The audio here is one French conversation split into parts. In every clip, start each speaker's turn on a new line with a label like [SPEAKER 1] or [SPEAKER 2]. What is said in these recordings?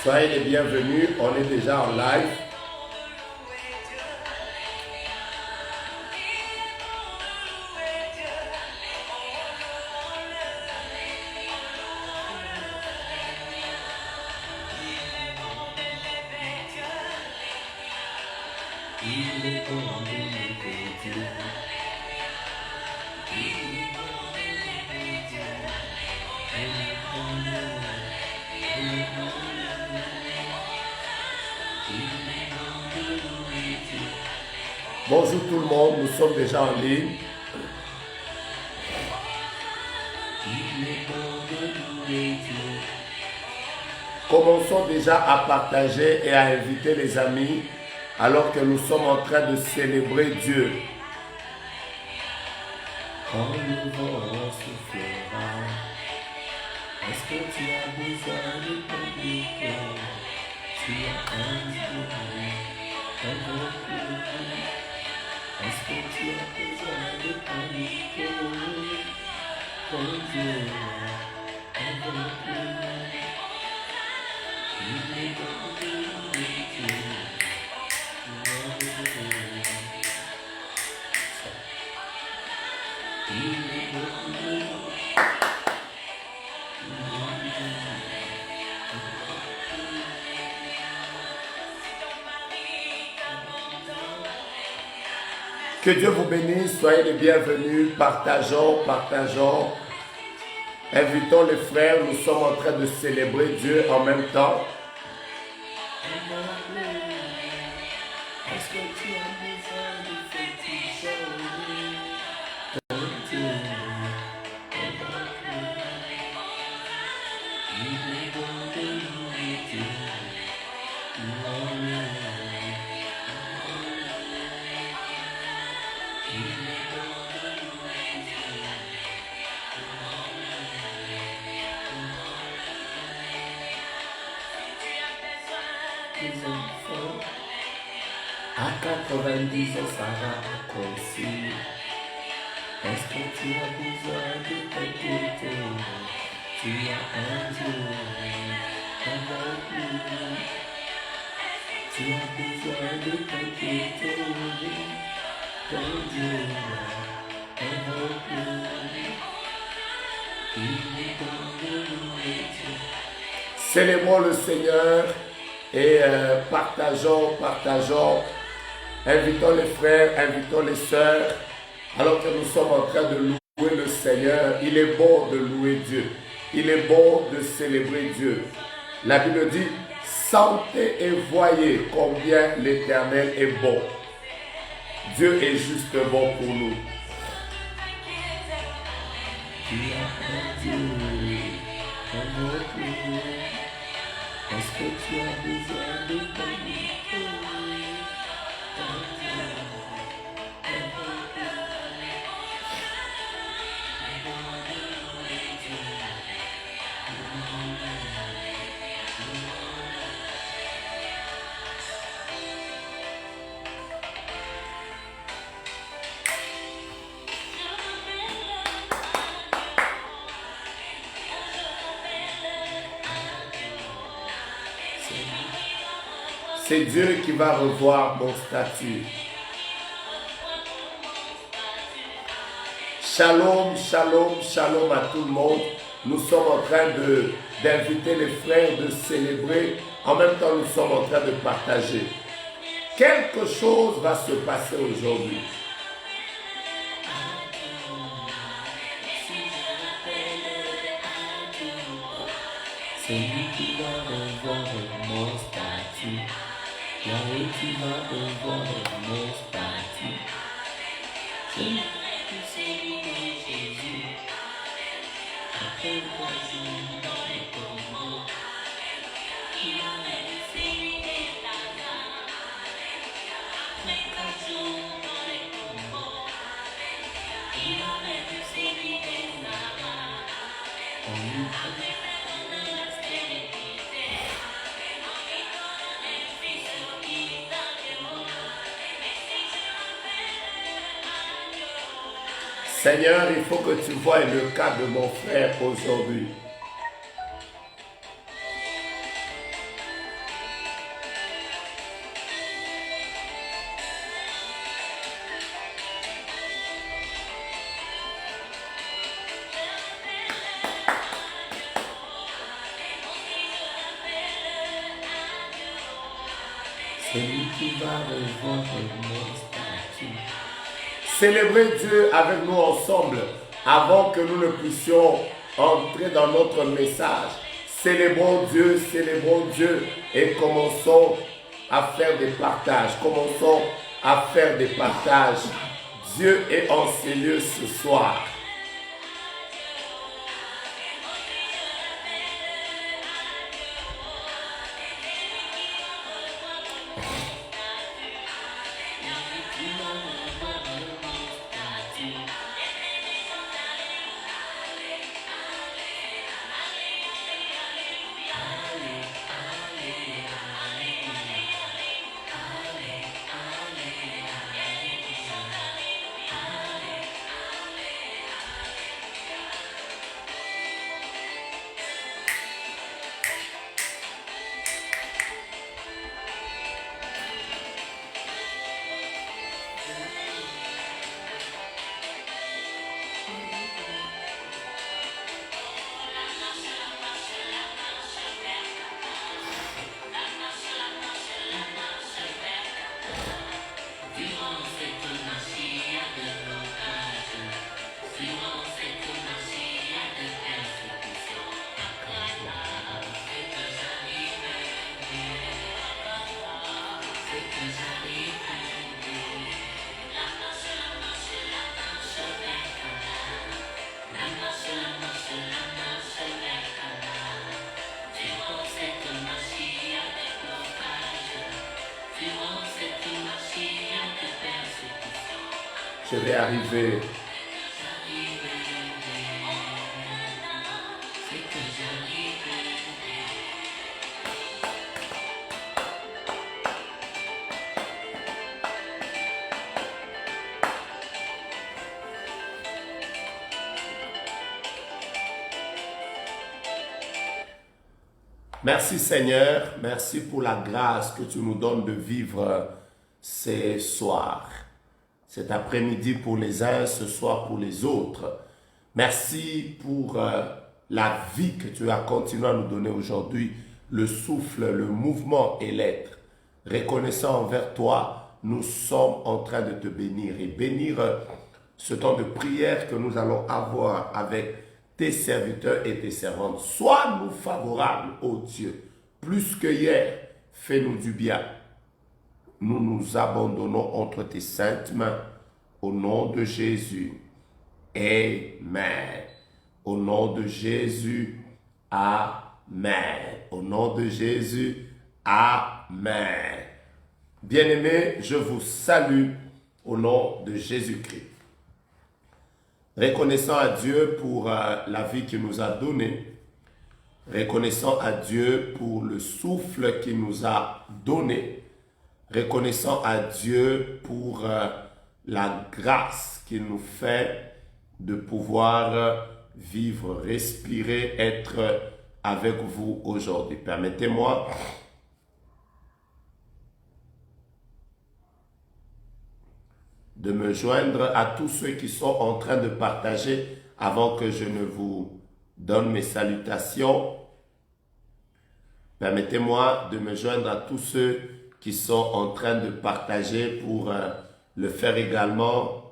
[SPEAKER 1] Soyez les bienvenus, on est déjà en live. Bonjour tout le monde, nous sommes déjà en ligne. Commençons déjà à partager et à inviter les amis alors que nous sommes en train de célébrer Dieu. Quand le vent soufflera, est-ce que tu as besoin de ton cœur? Tu as un Dieu, un grand Dieu. Est-ce que tu as besoin de ton cœur? Ton Dieu, un grand Dieu. Il est dans le Dieu. Que Dieu vous bénisse, soyez les bienvenus, partageons. Invitons les frères, nous sommes en train de célébrer Dieu en même temps. Est-ce que tu as besoin de petites à 90 ans, ça va accomplir. Est-ce que tu as besoin de t'inquiéter? Tu as un Dieu avec lui. Tu as besoin de t'inquiéter. Ton Dieu avec lui. Il est dans le Dieu. Célébrons le Seigneur et partageons. Invitons les frères, invitons les sœurs, alors que nous sommes en train de louer le Seigneur. Il est bon de louer Dieu. Il est bon de célébrer Dieu. La Bible dit, sentez et voyez combien l'Éternel est bon. Dieu est juste bon pour nous. Est-ce que tu as besoin de ton C'est Dieu qui va revoir mon statut. Shalom, shalom, shalom à tout le monde. Nous sommes en train d'inviter les frères, de célébrer. En même temps, nous sommes en train de partager. Quelque chose va se passer aujourd'hui. C'est lui qui va revoir mon statut. Yahweh qui va revoir mon statut. C'est lui qui célèbre Jésus. Après le croisement dans le tombeau, il a laissé la main. Après 4 jours dans les tombeaux, il a laissé la main. On lui a Seigneur, il faut que tu vois le cas de mon frère aujourd'hui. celui qui va revoir nos statuts. Célébrez Dieu avec nous ensemble avant que nous ne puissions entrer dans notre message. Célébrons Dieu et commençons à faire des partages. Commençons à faire des partages. Dieu est en ces lieux ce soir. Je vais arriver. Merci Seigneur, merci pour la grâce que tu nous donnes de vivre ces soirs. Cet après-midi pour les uns, ce soir pour les autres. Merci pour la vie que tu as continué à nous donner aujourd'hui, le souffle, le mouvement et l'être. Reconnaissant envers toi, nous sommes en train de te bénir et bénir ce temps de prière que nous allons avoir avec tes serviteurs et tes servantes. Sois-nous favorables, ô Dieu, plus que hier, fais-nous du bien. Nous nous abandonnons entre tes saintes mains, au nom de Jésus. Amen. Au nom de Jésus, amen. Au nom de Jésus, amen. Bien-aimés, je vous salue au nom de Jésus-Christ. Reconnaissant à Dieu pour la vie qu'il nous a donnée, reconnaissant à Dieu pour le souffle qu'il nous a donné, reconnaissant à Dieu pour la grâce qu'il nous fait de pouvoir vivre, respirer, être avec vous aujourd'hui. Permettez-moi de me joindre à tous ceux qui sont en train de partager avant que je ne vous donne mes salutations. Permettez-moi de me joindre à tous ceux qui sont en train de partager pour le faire également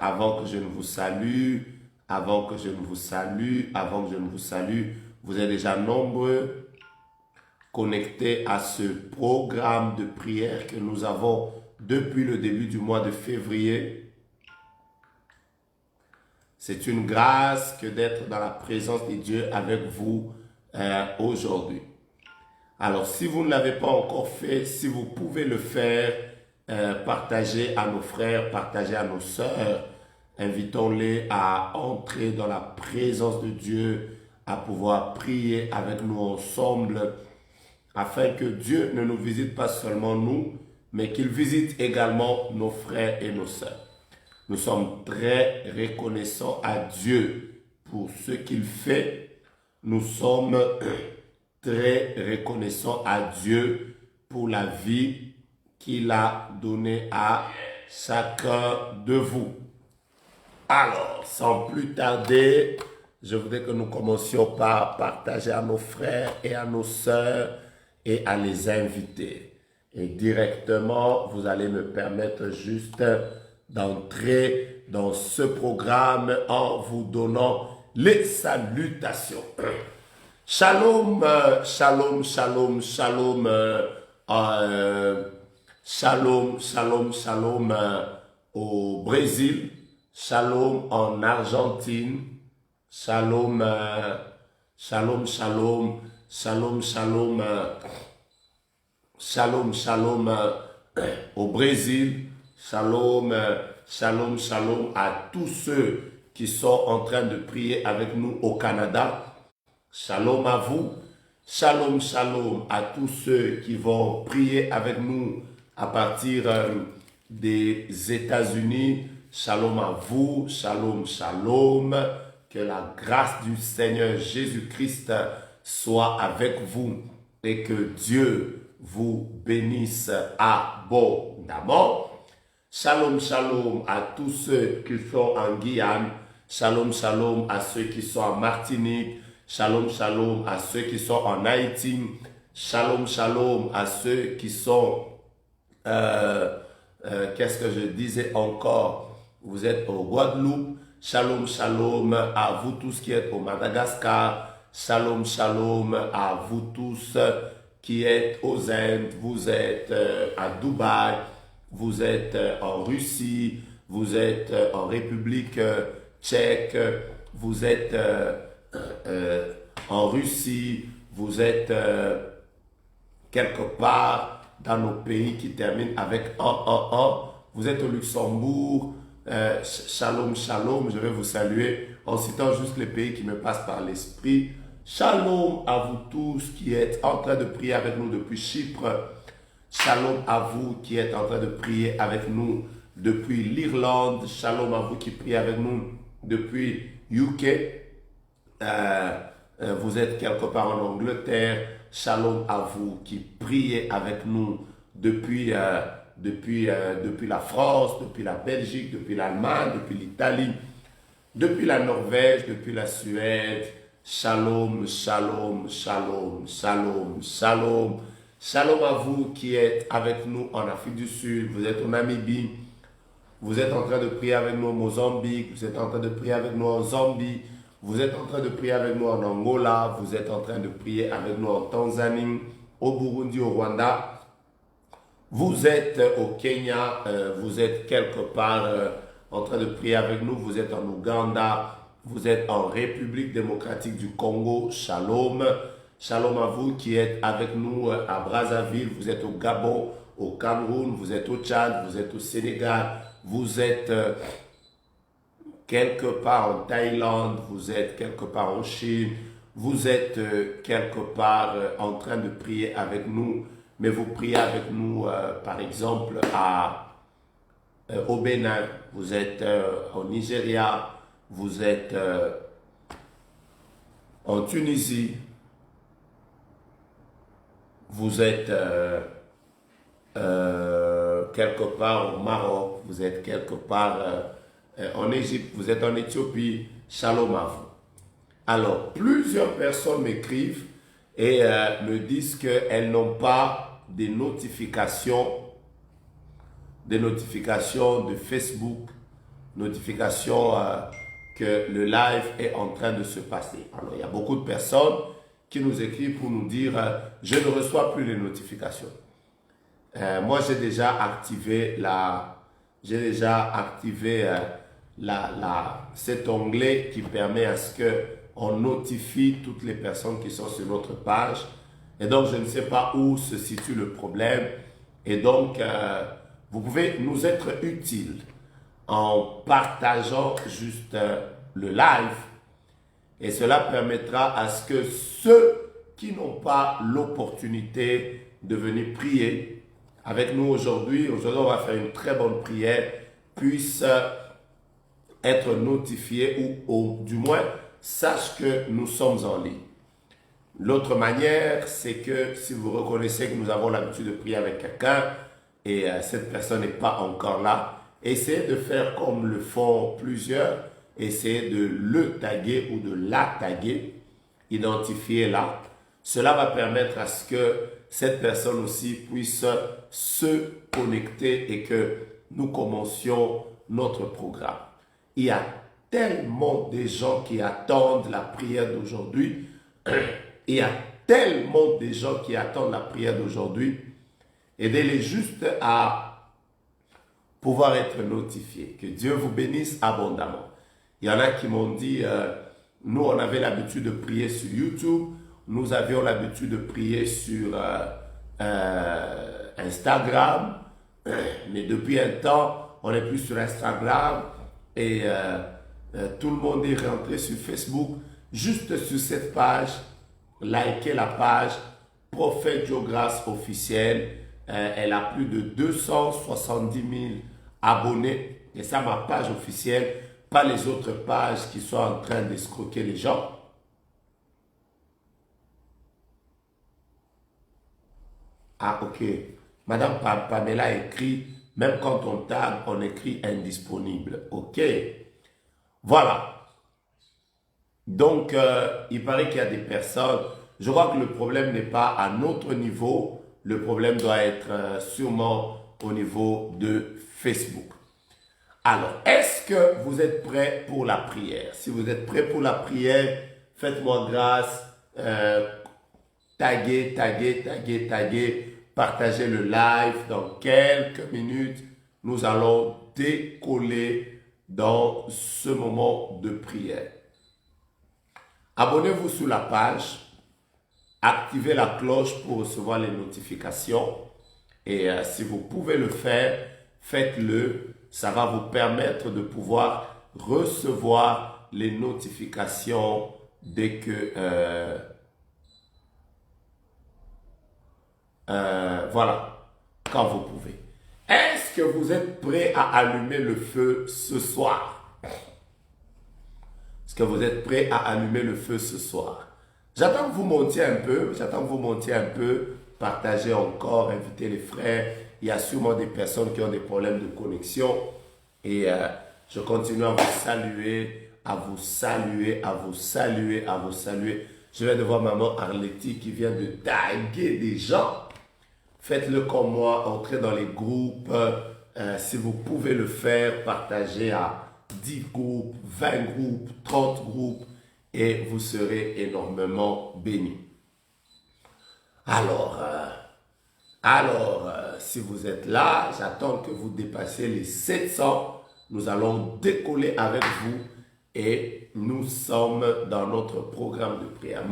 [SPEAKER 1] avant que je ne vous salue, avant que je ne vous salue, avant que je ne vous salue. Vous êtes déjà nombreux connectés à ce programme de prière que nous avons depuis le début du mois de février. C'est une grâce que d'être dans la présence de Dieu avec vous aujourd'hui. Alors, si vous ne l'avez pas encore fait, si vous pouvez le faire, partagez à nos frères, partagez à nos sœurs, invitons-les à entrer dans la présence de Dieu, à pouvoir prier avec nous ensemble, afin que Dieu ne nous visite pas seulement nous, mais qu'il visite également nos frères et nos sœurs. Nous sommes très reconnaissants à Dieu pour ce qu'il fait. Nous sommes très reconnaissant à Dieu pour la vie qu'il a donnée à chacun de vous. Alors, sans plus tarder, je voudrais que nous commencions par partager à nos frères et à nos sœurs et à les inviter. Et directement, vous allez me permettre juste d'entrer dans ce programme en vous donnant les salutations. Shalom, shalom, shalom, shalom, shalom, shalom, shalom au Brésil, shalom en Argentine, shalom, shalom, shalom, shalom, shalom, shalom, shalom au Brésil, shalom, shalom, shalom à tous ceux qui sont en train de prier avec nous au Canada. Shalom à vous, shalom, shalom à tous ceux qui vont prier avec nous à partir des États-Unis. Shalom à vous, shalom, shalom. Que la grâce du Seigneur Jésus-Christ soit avec vous et que Dieu vous bénisse abondamment. Shalom, shalom à tous ceux qui sont en Guyane. Shalom, shalom à ceux qui sont en Martinique. Shalom, shalom à ceux qui sont en Haïti. Shalom, shalom à ceux qui sont... qu'est-ce que je disais encore? Vous êtes au Guadeloupe. Shalom, shalom à vous tous qui êtes au Madagascar. Shalom, shalom à vous tous qui êtes aux Indes. Vous êtes à Dubaï. Vous êtes en Russie. Vous êtes en République tchèque. Vous êtes... en Russie, vous êtes quelque part dans nos pays qui terminent avec un. Vous êtes au Luxembourg, shalom, shalom, je vais vous saluer en citant juste les pays qui me passent par l'esprit. Shalom à vous tous qui êtes en train de prier avec nous depuis Chypre. Shalom à vous qui êtes en train de prier avec nous depuis l'Irlande. Shalom à vous qui priez avec nous depuis UK. Vous êtes quelque part en Angleterre. Shalom à vous qui priez avec nous depuis la France, depuis la Belgique, depuis l'Allemagne, depuis l'Italie, depuis la Norvège, depuis la Suède. Shalom, shalom, shalom, shalom, shalom. Shalom à vous qui êtes avec nous en Afrique du Sud. Vous êtes en Namibie. Vous êtes en train de prier avec nous au Mozambique. Vous êtes en train de prier avec nous en Zambie. Vous êtes en train de prier avec nous en Angola, vous êtes en train de prier avec nous en Tanzanie, au Burundi, au Rwanda. Vous êtes au Kenya, vous êtes quelque part en train de prier avec nous, vous êtes en Ouganda, vous êtes en République démocratique du Congo, shalom. Shalom à vous qui êtes avec nous à Brazzaville, vous êtes au Gabon, au Cameroun, vous êtes au Tchad, vous êtes au Sénégal, vous êtes... quelque part en Thaïlande, vous êtes quelque part en Chine, vous êtes quelque part en train de prier avec nous, mais vous priez avec nous par exemple au Bénin, vous êtes au Nigeria, vous êtes en Tunisie, vous êtes quelque part au Maroc, vous êtes quelque part... en Égypte, vous êtes en Éthiopie, shalom à vous. Alors, plusieurs personnes m'écrivent et me disent qu'elles n'ont pas des notifications de Facebook, notifications que le live est en train de se passer. Alors, il y a beaucoup de personnes qui nous écrivent pour nous dire je ne reçois plus les notifications. Moi, j'ai déjà activé cet onglet qui permet à ce qu'on notifie toutes les personnes qui sont sur notre page. Et donc, je ne sais pas où se situe le problème. Et donc, vous pouvez nous être utile en partageant juste le live. Et cela permettra à ce que ceux qui n'ont pas l'opportunité de venir prier avec nous aujourd'hui, on va faire une très bonne prière, puissent être notifiés ou du moins sachent que nous sommes en ligne. L'autre manière, c'est que si vous reconnaissez que nous avons l'habitude de prier avec quelqu'un et cette personne n'est pas encore là, essayez de faire comme le font plusieurs, essayez de le taguer ou de la taguer, identifier là. Cela va permettre à ce que cette personne aussi puisse se connecter et que nous commencions notre programme. Il y a tellement de gens qui attendent la prière d'aujourd'hui. Il y a tellement de gens qui attendent la prière d'aujourd'hui. Aidez-les juste à pouvoir être notifiés. Que Dieu vous bénisse abondamment. Il y en a qui m'ont dit, nous on avait l'habitude de prier sur YouTube, nous avions l'habitude de prier sur Instagram, mais depuis un temps, on n'est plus sur Instagram et tout le monde est rentré sur Facebook. Juste sur cette page, likez la page Prophète Joe Grace officielle. Elle a plus de 270 000 abonnés et ça, ma page officielle, pas les autres pages qui sont en train d'escroquer les gens. Ah, ok. Madame Pamela écrit, même quand on tag, on écrit indisponible. Ok. Voilà. Donc, il paraît qu'il y a des personnes, je crois que le problème n'est pas à notre niveau, le problème doit être sûrement au niveau de Facebook. Alors, est-ce que vous êtes prêts pour la prière? Si vous êtes prêts pour la prière, faites-moi grâce, taguez, partagez le live. Dans quelques minutes, nous allons décoller dans ce moment de prière. Abonnez-vous sur la page, activez la cloche pour recevoir les notifications et si vous pouvez le faire, faites-le. Ça va vous permettre de pouvoir recevoir les notifications dès que voilà, quand vous pouvez. Est-ce que vous êtes prêts à allumer le feu ce soir? Est-ce que vous êtes prêts à allumer le feu ce soir? J'attends que vous montiez un peu, partagez encore, invitez les frères. Il y a sûrement des personnes qui ont des problèmes de connexion et je continue à vous saluer, Je viens de voir maman Arletty qui vient de taguer des gens. Faites-le comme moi, entrez dans les groupes. Si vous pouvez le faire, partagez à 10 groupes, 20 groupes, 30 groupes et vous serez énormément bénis. Alors, si vous êtes là, j'attends que vous dépassiez les 700. Nous allons décoller avec vous et nous sommes dans notre programme de prière.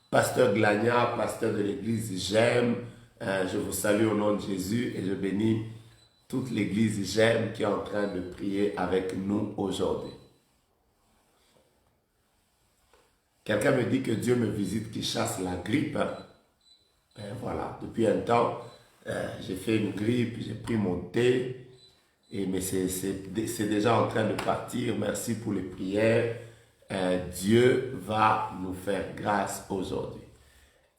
[SPEAKER 1] Pasteur Glania, pasteur de l'église J'aime, je vous salue au nom de Jésus et je bénis toute l'église J'aime qui est en train de prier avec nous aujourd'hui. Quelqu'un me dit que Dieu me visite, qui chasse la grippe. Voilà, depuis un temps, j'ai fait une grippe, j'ai pris mon thé, mais c'est déjà en train de partir. Merci pour les prières. Dieu va nous faire grâce aujourd'hui.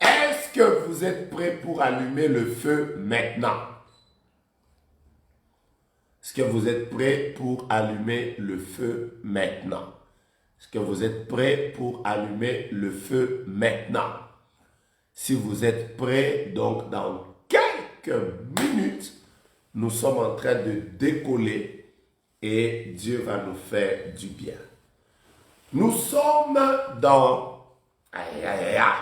[SPEAKER 1] Est-ce que vous êtes prêts pour allumer le feu maintenant? Est-ce que vous êtes prêts pour allumer le feu maintenant? Est-ce que vous êtes prêts pour allumer le feu maintenant? Si vous êtes prêts, donc dans quelques minutes, nous sommes en train de décoller et Dieu va nous faire du bien. Nous sommes dans... Aïe, aïe, aïe.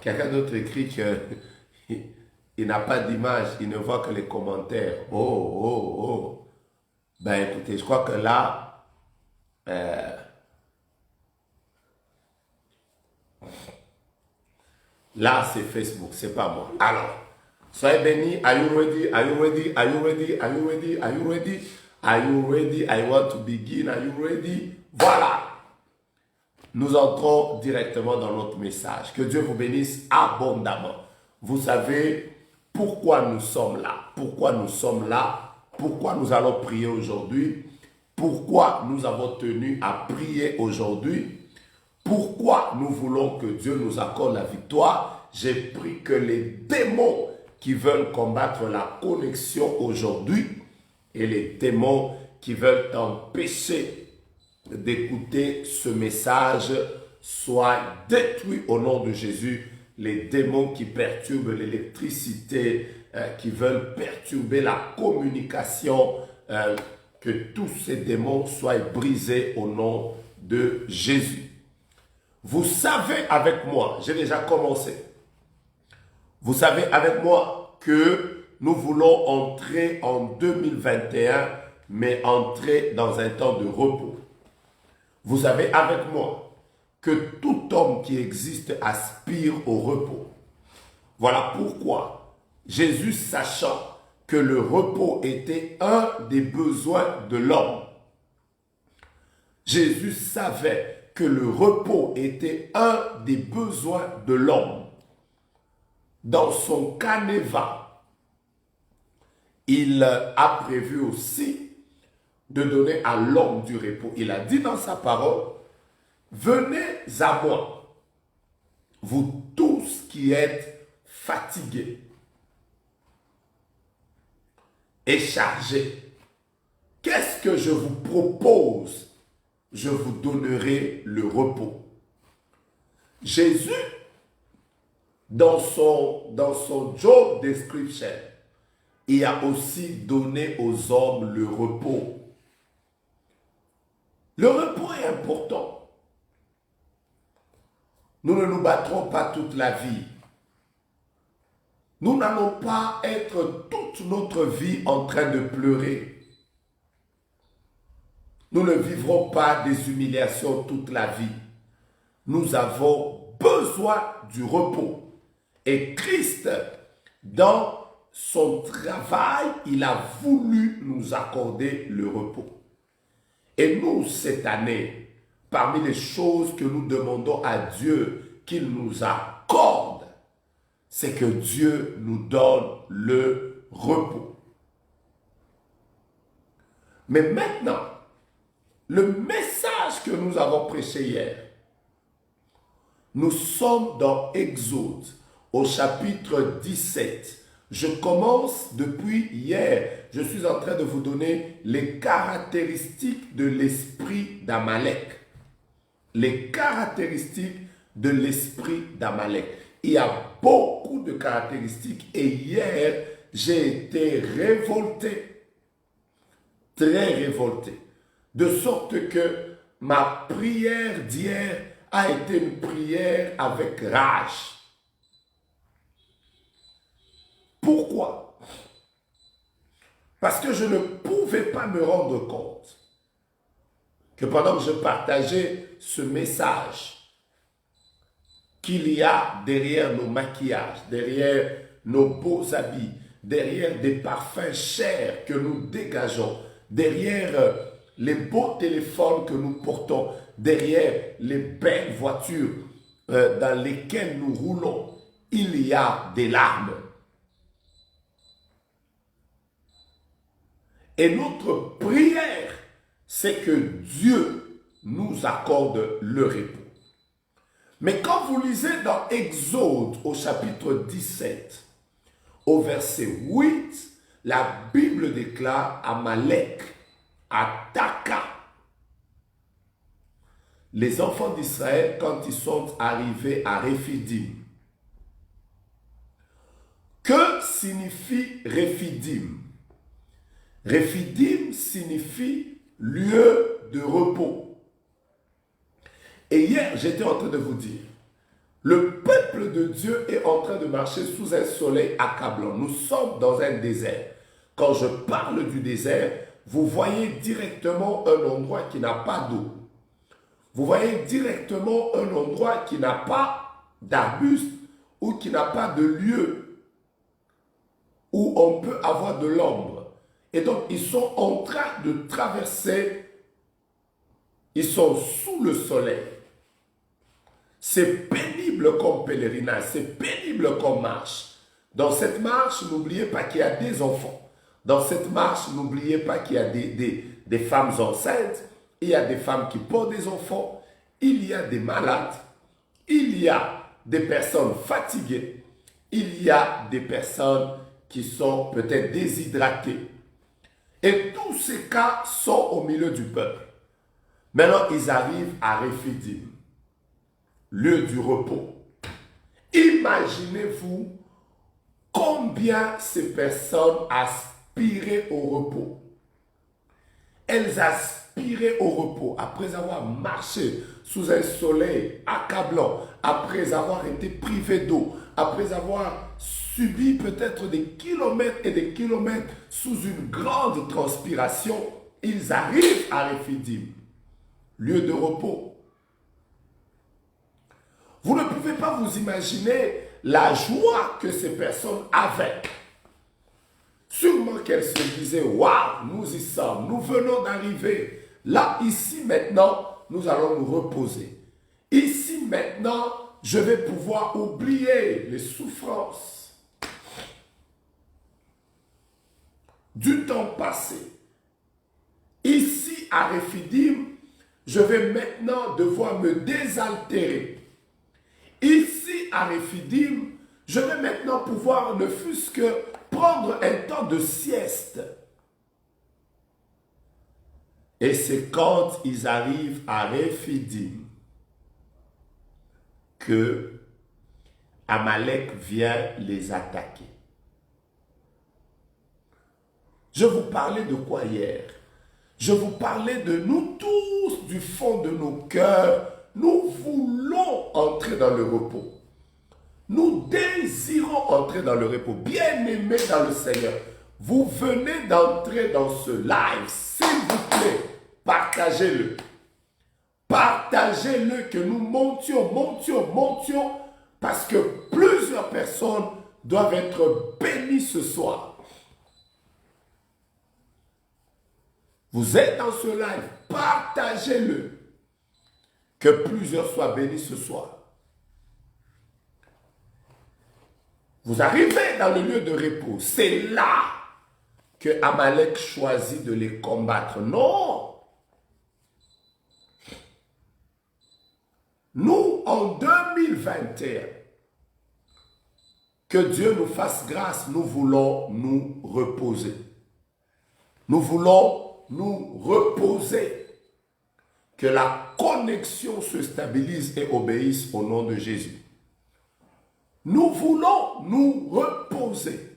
[SPEAKER 1] Quelqu'un d'autre écrit qu'il n'a pas d'image, il ne voit que les commentaires. Oh. Ben écoutez, je crois que là... Là, c'est Facebook, c'est pas moi. Alors, soyez bénis. Are you ready? Are you ready? Are you ready? Are you ready? Are you ready? Are you ready? I want to begin. Are you ready? Voilà. Nous entrons directement dans notre message. Que Dieu vous bénisse abondamment. Vous savez pourquoi nous sommes là. Pourquoi nous sommes là. Pourquoi nous allons prier aujourd'hui. Pourquoi nous avons tenu à prier aujourd'hui. Pourquoi nous voulons que Dieu nous accorde la victoire? J'ai pris que les démons qui veulent combattre la connexion aujourd'hui et les démons qui veulent t'empêcher d'écouter ce message soient détruits au nom de Jésus. Les démons qui perturbent l'électricité, qui veulent perturber la communication, que tous ces démons soient brisés au nom de Jésus. Vous savez avec moi, j'ai déjà commencé, vous savez avec moi que nous voulons entrer en 2021, mais entrer dans un temps de repos. Vous savez avec moi que tout homme qui existe aspire au repos. Voilà pourquoi Jésus, sachant que le repos était un des besoins de l'homme, Jésus savait que le repos était un des besoins de l'homme. Dans son canevas, il a prévu aussi de donner à l'homme du repos. Il a dit dans sa parole, venez à moi, vous tous qui êtes fatigués et chargés. Qu'est-ce que je vous propose? Je vous donnerai le repos. Jésus, dans son job description, il a aussi donné aux hommes le repos. Le repos est important. Nous ne nous battrons pas toute la vie. Nous n'allons pas être toute notre vie en train de pleurer. Nous ne vivrons pas des humiliations toute la vie. Nous avons besoin du repos. Et Christ, dans son travail, il a voulu nous accorder le repos. Et nous, cette année, parmi les choses que nous demandons à Dieu qu'il nous accorde, c'est que Dieu nous donne le repos. Mais maintenant, le message que nous avons prêché hier, nous sommes dans Exode, au chapitre 17. Je commence depuis hier. Je suis en train de vous donner les caractéristiques de l'esprit d'Amalek. Les caractéristiques de l'esprit d'Amalek. Il y a beaucoup de caractéristiques et hier, j'ai été révolté. Très révolté. De sorte que ma prière d'hier a été une prière avec rage. Pourquoi? Parce que je ne pouvais pas me rendre compte que pendant que je partageais ce message, qu'il y a derrière nos maquillages, derrière nos beaux habits, derrière des parfums chers que nous dégageons, derrière les beaux téléphones que nous portons, derrière les belles voitures dans lesquelles nous roulons, il y a des larmes. Et notre prière, c'est que Dieu nous accorde le repos. Mais quand vous lisez dans Exode au chapitre 17, au verset 8, la Bible déclare Amalek attaqua les enfants d'Israël quand ils sont arrivés à Rephidim. Que signifie Rephidim? Rephidim signifie lieu de repos. Et hier, j'étais en train de vous dire, le peuple de Dieu est en train de marcher sous un soleil accablant. Nous sommes dans un désert. Quand je parle du désert, vous voyez directement un endroit qui n'a pas d'eau. Vous voyez directement un endroit qui n'a pas d'arbustes ou qui n'a pas de lieu où on peut avoir de l'ombre. Et donc, ils sont en train de traverser, ils sont sous le soleil. C'est pénible comme pèlerinage, c'est pénible comme marche. Dans cette marche, n'oubliez pas qu'il y a des enfants. Dans cette marche, n'oubliez pas qu'il y a des femmes enceintes, il y a des femmes qui portent des enfants, il y a des malades, il y a des personnes fatiguées, il y a des personnes qui sont peut-être déshydratées. Et tous ces cas sont au milieu du peuple. Maintenant, ils arrivent à Rephidim. lieu du repos. Imaginez-vous combien ces personnes aspiraient au repos. Elles aspiraient au repos après avoir marché sous un soleil accablant, après avoir été privées d'eau, après avoir subi peut-être des kilomètres et des kilomètres sous une grande transpiration. Ils arrivent à Rephidim, lieu de repos. Vous ne pouvez pas vous imaginer la joie que ces personnes avaient. Sûrement qu'elles se disaient, waouh, nous y sommes, nous venons d'arriver. Là, ici, maintenant, nous allons nous reposer. Ici, maintenant, je vais pouvoir oublier les souffrances du temps passé. Ici, à Rephidim, je vais maintenant devoir me désaltérer. Ici, à Rephidim, je vais maintenant pouvoir, ne fût-ce que prendre un temps de sieste. Et c'est quand ils arrivent à Rephidim que Amalek vient les attaquer. Je vous parlais de quoi hier? Je vous parlais de nous tous, du fond de nos cœurs, nous voulons entrer dans le repos. Nous désirons entrer dans le repos. Bien-aimés dans le Seigneur, vous venez d'entrer dans ce live. S'il vous plaît, partagez-le. Partagez-le, que nous montions, parce que plusieurs personnes doivent être bénies ce soir. Vous êtes dans ce live, partagez-le. Que plusieurs soient bénis ce soir. Vous arrivez dans le lieu de repos. C'est là que Amalek choisit de les combattre. Non. Nous, en 2021, que Dieu nous fasse grâce, nous voulons nous reposer. Nous voulons nous reposer. Que la connexion se stabilise et obéisse au nom de Jésus. Nous voulons nous reposer.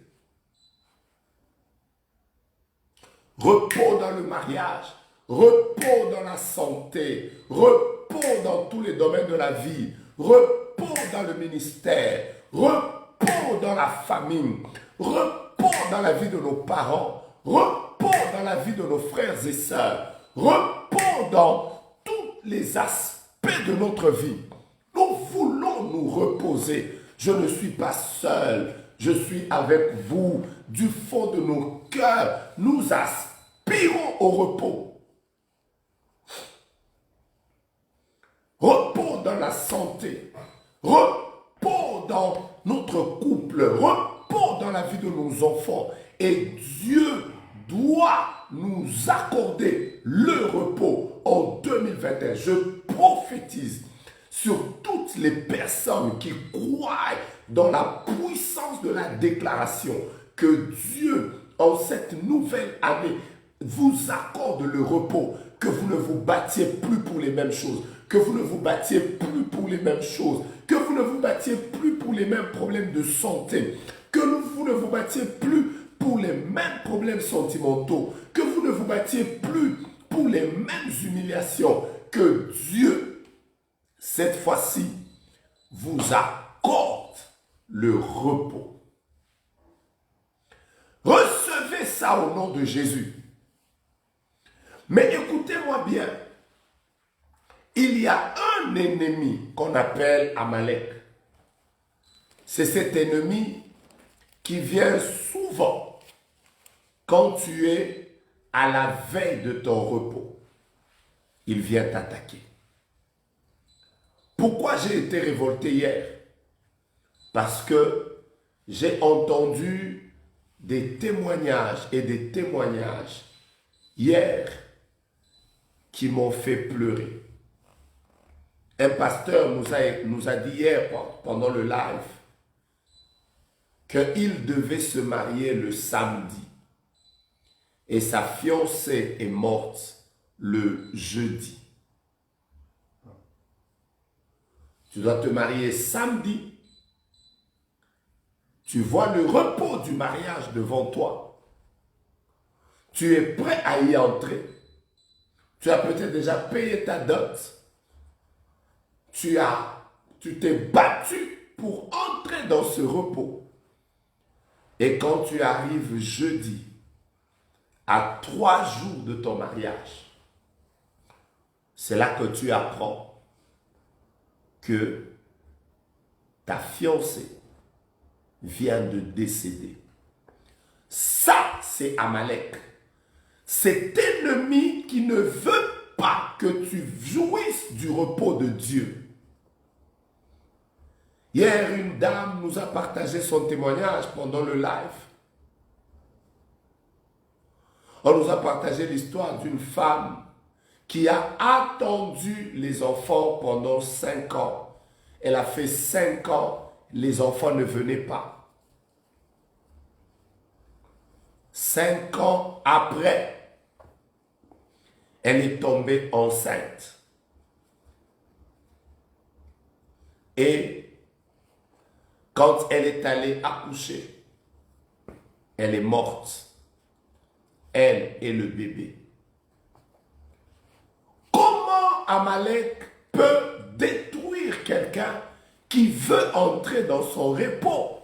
[SPEAKER 1] Repos dans le mariage, repos dans la santé, repos dans tous les domaines de la vie, repos dans le ministère, repos dans la famille, repos dans la vie de nos parents, repos dans la vie de nos frères et sœurs, repos dans tous les aspects de notre vie. Nous voulons nous reposer. Je ne suis pas seul, je suis avec vous. Du fond de nos cœurs, nous aspirons au repos. Repos dans la santé, repos dans notre couple, repos dans la vie de nos enfants. Et Dieu doit nous accorder le repos en 2021. Je prophétise sur toutes les personnes qui croient dans la puissance de la déclaration, que Dieu, en cette nouvelle année, vous accorde le repos, que vous ne vous battiez plus pour les mêmes choses, que vous ne vous battiez plus pour les mêmes choses, que vous ne vous battiez plus pour les mêmes problèmes de santé, que vous ne vous battiez plus pour les mêmes problèmes sentimentaux, que vous ne vous battiez plus pour les mêmes humiliations, que Dieu, cette fois-ci, vous accorde le repos. Recevez ça au nom de Jésus. Mais écoutez-moi bien, il y a un ennemi qu'on appelle Amalek. C'est cet ennemi qui vient souvent quand tu es à la veille de ton repos. Il vient t'attaquer. Pourquoi j'ai été révolté hier? Parce que j'ai entendu des témoignages et des témoignages hier qui m'ont fait pleurer. Un pasteur nous a dit hier pendant le live qu'il devait se marier le samedi et sa fiancée est morte le jeudi. Tu dois te marier samedi. Tu vois le repos du mariage devant toi. Tu es prêt à y entrer. Tu as peut-être déjà payé ta dot. Tu t'es battu pour entrer dans ce repos. Et quand tu arrives jeudi, à 3 jours de ton mariage, c'est là que tu apprends que ta fiancée vient de décéder. Ça, c'est Amalek. Cet ennemi qui ne veut pas que tu jouisses du repos de Dieu. Hier, une dame nous a partagé son témoignage pendant le live. On nous a partagé l'histoire d'une femme qui a attendu les enfants pendant 5 ans. Elle a fait 5 ans, les enfants ne venaient pas. 5 ans après, elle est tombée enceinte. Et quand elle est allée accoucher, elle est morte. Elle et le bébé. Comment Amalek peut détruire quelqu'un qui veut entrer dans son repos?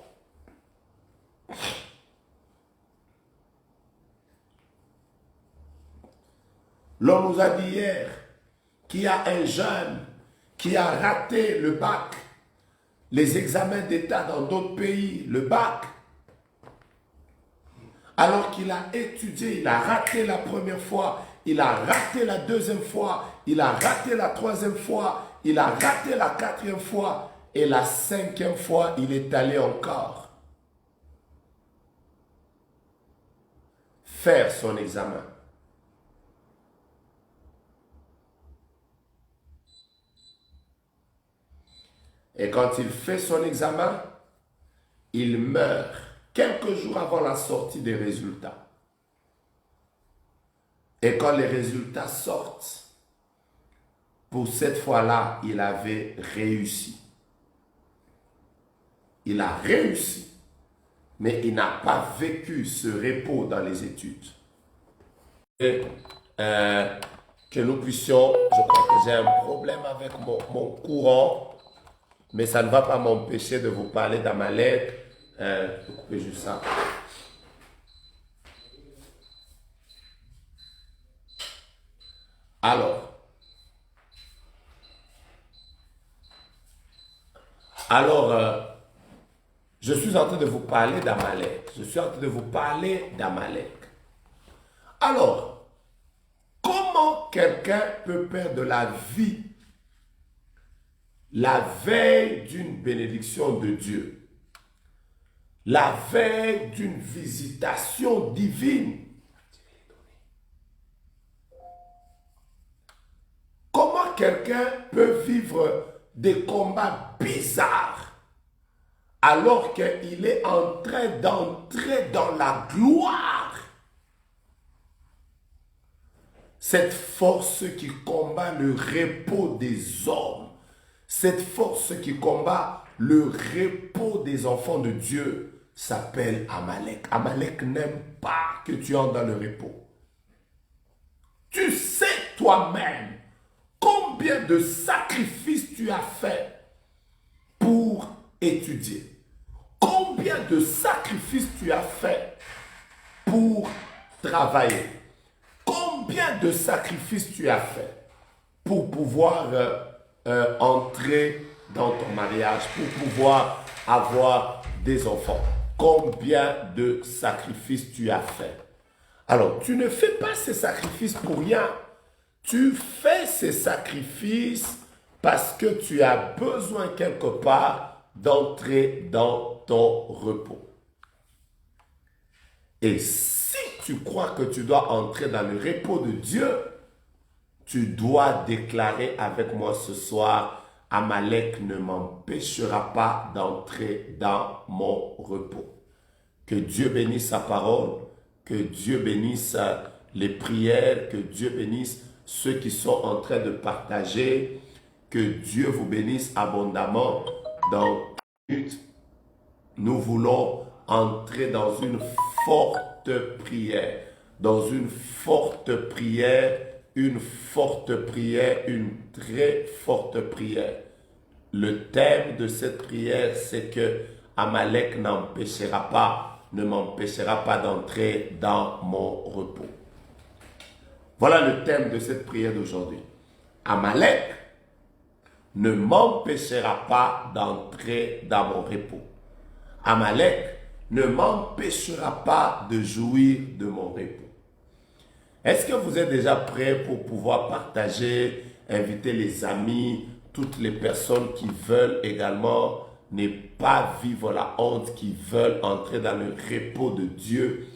[SPEAKER 1] L'on nous a dit hier qu'il y a un jeune qui a raté le bac, les examens d'État dans d'autres pays, le bac. Alors qu'il a étudié, il a raté la première fois, il a raté la deuxième fois, il a raté la troisième fois, il a raté la quatrième fois, et la 5e fois, il est allé encore faire son examen. Et quand il fait son examen, il meurt quelques jours avant la sortie des résultats. Et quand les résultats sortent, pour cette fois-là, il avait réussi. Il a réussi, mais il n'a pas vécu ce repos dans les études. Et que nous puissions, je crois que j'ai un problème avec mon courant, mais ça ne va pas m'empêcher de vous parler d'Amalek. Je peux couper juste ça. Alors, je suis en train de vous parler d'Amalek. Je suis en train de vous parler d'Amalek. Alors, comment quelqu'un peut perdre la vie la veille d'une bénédiction de Dieu, la veille d'une visitation divine? Comment quelqu'un peut vivre des combats bizarres alors qu'il est en train d'entrer dans la gloire? Cette force qui combat le repos des hommes, cette force qui combat le repos des enfants de Dieu s'appelle Amalek. Amalek n'aime pas que tu entres dans le repos. Tu sais toi-même combien de sacrifices tu as fait pour étudier. Combien de sacrifices tu as fait pour travailler. Combien de sacrifices tu as fait pour pouvoir entrer dans ton mariage, pour pouvoir avoir des enfants. Combien de sacrifices tu as fait. Alors, tu ne fais pas ces sacrifices pour rien. Tu fais ces sacrifices parce que tu as besoin quelque part d'entrer dans ton repos. Et si tu crois que tu dois entrer dans le repos de Dieu, tu dois déclarer avec moi ce soir, Amalek ne m'empêchera pas d'entrer dans mon repos. Que Dieu bénisse sa parole, que Dieu bénisse les prières, que Dieu bénisse ceux qui sont en train de partager Que Dieu vous bénisse abondamment. Dans une minute, nous voulons entrer dans une forte prière. Dans une forte prière, une très forte prière. Le thème de cette prière, c'est que Amalek ne m'empêchera pas d'entrer dans mon repos. Voilà le thème de cette prière d'aujourd'hui. Amalek ne m'empêchera pas d'entrer dans mon repos. Amalek ne m'empêchera pas de jouir de mon repos. Est-ce que vous êtes déjà prêts pour pouvoir partager, inviter les amis, toutes les personnes qui veulent également ne pas vivre la honte, qui veulent entrer dans le repos de Dieu?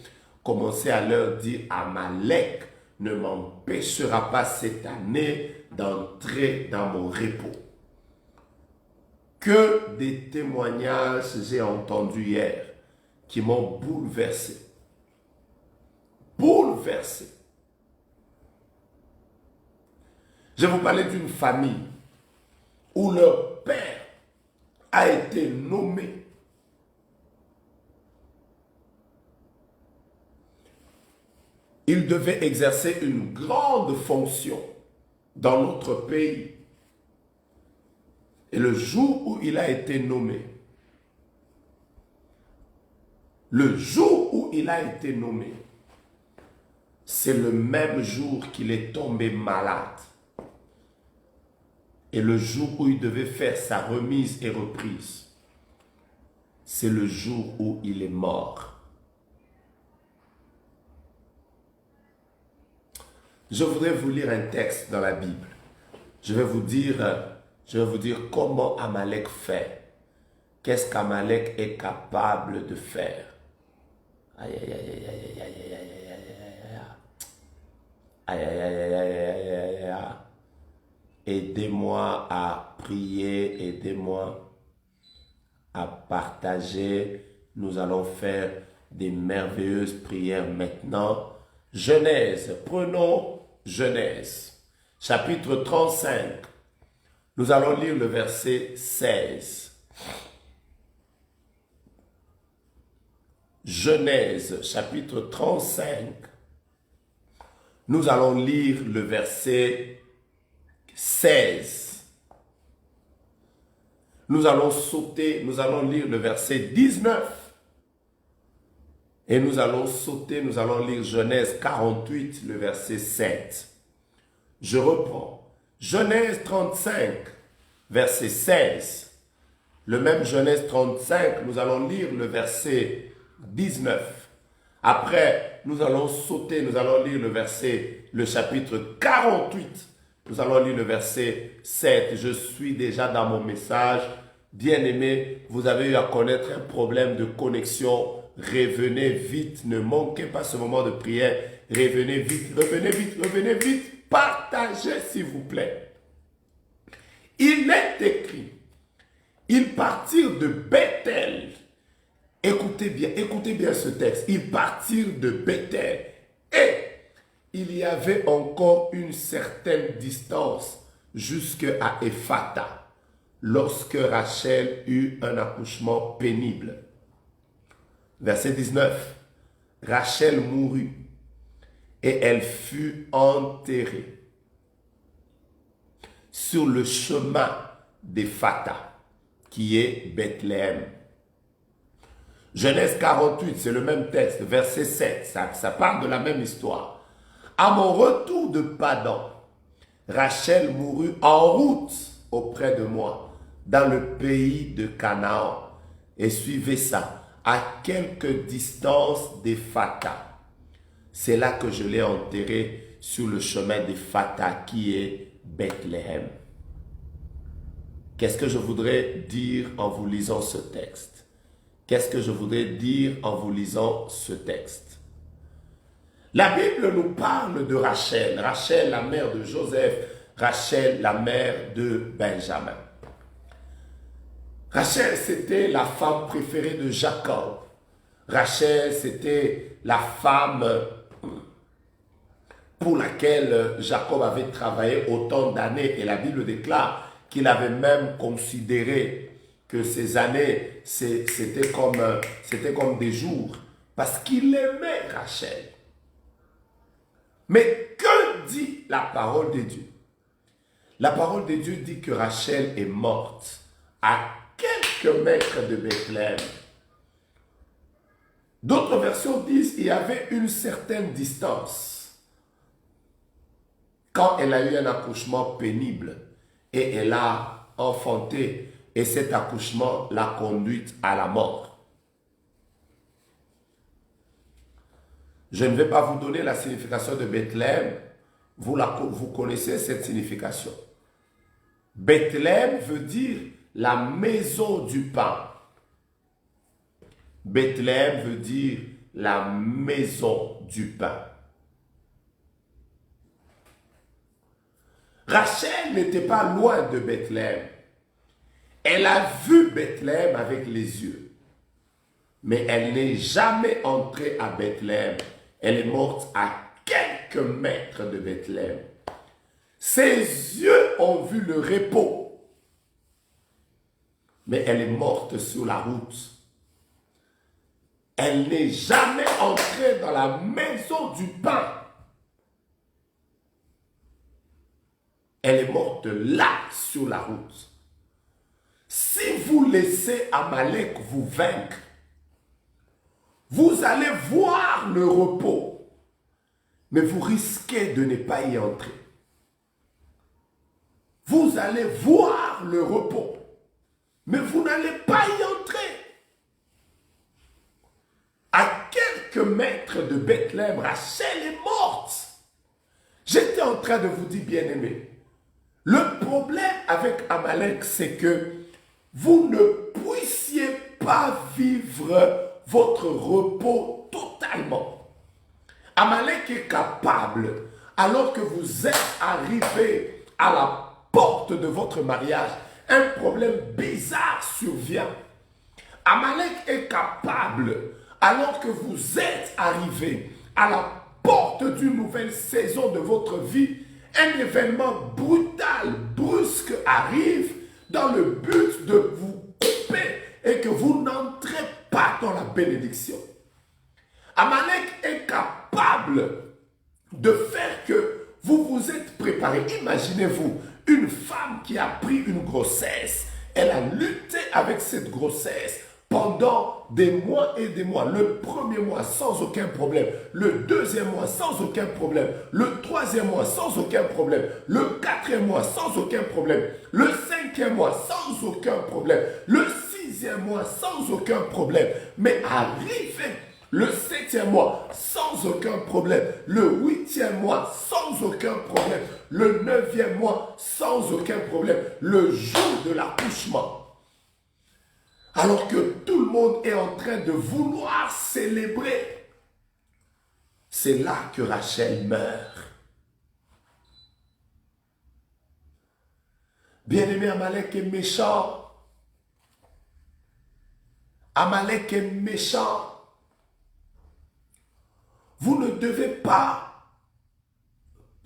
[SPEAKER 1] Commencez à leur dire: Amalek ne m'empêchera pas cette année d'entrer dans mon repos. Que des témoignages j'ai entendus hier qui m'ont bouleversé. Bouleversé. Je vous parlais d'une famille où leur père a été nommé. Il devait exercer une grande fonction dans notre pays. Et le jour où il a été nommé, c'est le même jour qu'il est tombé malade. Et le jour où il devait faire sa remise et reprise, c'est le jour où il est mort. Je voudrais vous lire un texte dans la Bible. Je vais vous dire comment Amalek fait. Qu'est-ce qu'Amalek est capable de faire. Aïe, aïe, aïe, aïe, aïe, aïe, aïe, aïe, aïe, aïe, aïe, aïe, aïe. Aidez-moi à prier, aidez-moi à partager. Nous allons faire des merveilleuses prières maintenant. Genèse, prenons Genèse, chapitre 35. Nous allons lire le verset 16. Genèse, chapitre 35. Nous allons lire le verset 16. Nous allons lire le verset 19. Et nous allons lire Genèse 48, le verset 7. Je reprends. Genèse 35, verset 16. Le même Genèse 35, nous allons lire le verset 19. Après, nous allons lire le chapitre 48. Nous allons lire le verset 7. Je suis déjà dans mon message. Bien-aimés, vous avez eu à connaître un problème de connexion. Revenez vite, ne manquez pas ce moment de prière. Revenez vite. Partagez s'il vous plaît. Il est écrit, ils partirent de Bethel. Écoutez bien ce texte. Ils partirent de Bethel et il y avait encore une certaine distance jusqu'à Ephrata lorsque Rachel eut un accouchement pénible. Verset 19. Rachel mourut et elle fut enterrée sur le chemin d'Ephrata, qui est Bethléem. Genèse 48, c'est le même texte, verset 7, ça parle de la même histoire. À mon retour de Padan, Rachel mourut en route auprès de moi, dans le pays de Canaan. Et suivez ça, à quelque distance d'Ephrata. C'est là que je l'ai enterré sur le chemin d'Ephrata qui est Bethléem. Qu'est-ce que je voudrais dire en vous lisant ce texte? Qu'est-ce que je voudrais dire en vous lisant ce texte? La Bible nous parle de Rachel. Rachel, la mère de Joseph. Rachel, la mère de Benjamin. Rachel, c'était la femme préférée de Jacob. Rachel, c'était la femme pour laquelle Jacob avait travaillé autant d'années. Et la Bible déclare qu'il avait même considéré que ces années, c'était comme des jours, parce qu'il aimait Rachel. Mais que dit la parole de Dieu? La parole de Dieu dit que Rachel est morte à quelques mètres de Bethléem. D'autres versions disent qu'il y avait une certaine distance quand elle a eu un accouchement pénible et elle a enfanté et cet accouchement l'a conduite à la mort. Je ne vais pas vous donner la signification de Bethléem, vous connaissez cette signification. Bethléem veut dire la maison du pain. Bethléem veut dire la maison du pain. Rachel n'était pas loin de Bethléem. Elle a vu Bethléem avec les yeux. Mais elle n'est jamais entrée à Bethléem. Elle est morte à quelques mètres de Bethléem. Ses yeux ont vu le repos. Mais elle est morte sur la route. Elle n'est jamais entrée dans la maison du pain. Elle est morte là, sur la route. Si vous laissez Amalek vous vaincre, vous allez voir le repos, mais vous risquez de ne pas y entrer. Vous allez voir le repos, mais vous n'allez pas y entrer. À quelques mètres de Bethléem, Rachel est morte. J'étais en train de vous dire, bien-aimés, le problème avec Amalek, c'est que vous ne puissiez pas vivre votre repos totalement. Amalek est capable, alors que vous êtes arrivé à la porte de votre mariage, un problème bizarre survient. Amalek est capable, alors que vous êtes arrivé à la porte d'une nouvelle saison de votre vie, un événement brutal, brusque arrive dans le but de vous couper et que vous n'entrez pas dans la bénédiction. Amalek est capable de faire que vous vous êtes préparé. Imaginez-vous une femme qui a pris une grossesse. Elle a lutté avec cette grossesse pendant des mois et des mois. Le premier mois sans aucun problème. Le deuxième mois sans aucun problème. Le troisième mois sans aucun problème. Le quatrième mois sans aucun problème. Le cinquième mois sans aucun problème. Le sixième mois sans aucun problème. Mais arrivé le septième mois sans aucun problème. Le huitième mois sans aucun problème. Le neuvième mois sans aucun problème. Le jour de l'accouchement. Alors que tout le monde est en train de vouloir célébrer. C'est là que Rachel meurt. Bien-aimé, Amalek est méchant. Amalek est méchant. Vous ne devez pas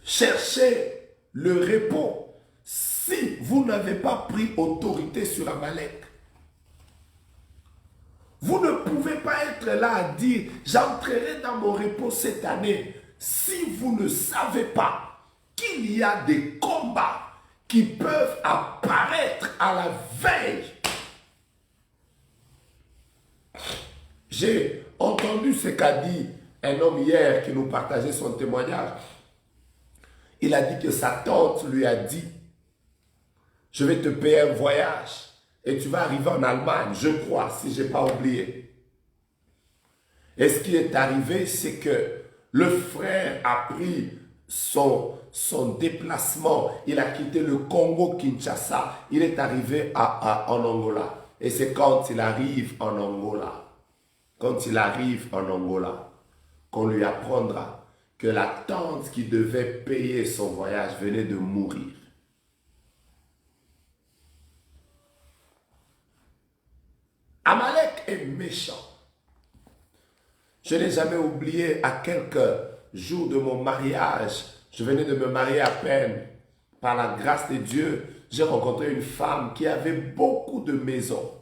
[SPEAKER 1] chercher le repos si vous n'avez pas pris autorité sur Amalek. Vous ne pouvez pas être là à dire « J'entrerai dans mon repos cette année » si vous ne savez pas qu'il y a des combats qui peuvent apparaître à la veille. J'ai entendu ce qu'a dit un homme hier qui nous partageait son témoignage. Il a dit que sa tante lui a dit « Je vais te payer un voyage. » Et tu vas arriver en Allemagne, je crois, si je n'ai pas oublié. Et ce qui est arrivé, c'est que le frère a pris son déplacement. Il a quitté le Congo-Kinshasa. Il est arrivé en Angola. Et c'est quand il arrive en Angola, qu'on lui apprendra que la tante qui devait payer son voyage venait de mourir. Amalek est méchant. Je n'ai jamais oublié, à quelques jours de mon mariage, je venais de me marier à peine, par la grâce de Dieu, j'ai rencontré une femme qui avait beaucoup de maisons.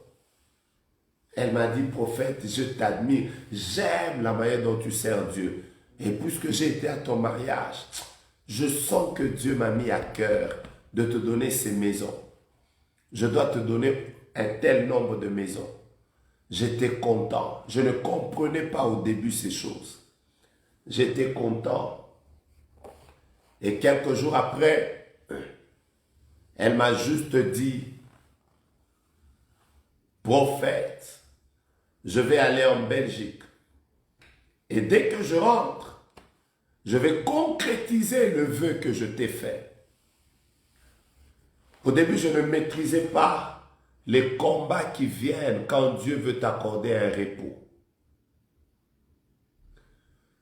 [SPEAKER 1] Elle m'a dit, prophète, je t'admire, j'aime la manière dont tu sers Dieu. Et puisque j'ai été à ton mariage, je sens que Dieu m'a mis à cœur de te donner ces maisons. Je dois te donner un tel nombre de maisons. J'étais content. Je ne comprenais pas au début ces choses. J'étais content. Et quelques jours après, elle m'a juste dit, prophète, je vais aller en Belgique. Et dès que je rentre, je vais concrétiser le vœu que je t'ai fait. Au début, je ne maîtrisais pas les combats qui viennent quand Dieu veut t'accorder un repos.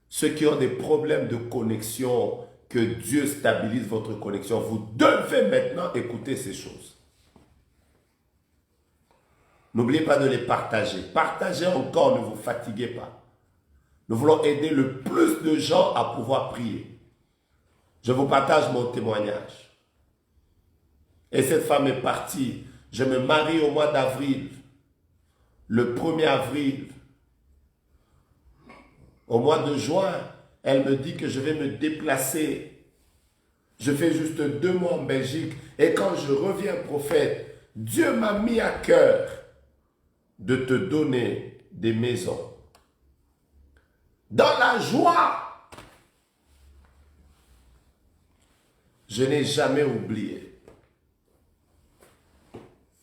[SPEAKER 1] Ceux qui ont des problèmes de connexion, que Dieu stabilise votre connexion, vous devez maintenant écouter ces choses. N'oubliez pas de les partager. Partagez encore, ne vous fatiguez pas. Nous voulons aider le plus de gens à pouvoir prier. Je vous partage mon témoignage. Et cette femme est partie. Je me marie au mois d'avril. Le 1er avril. Au mois de juin, elle me dit que je vais me déplacer. Je fais juste 2 mois en Belgique. Et quand je reviens, prophète, Dieu m'a mis à cœur de te donner des maisons. Dans la joie, je n'ai jamais oublié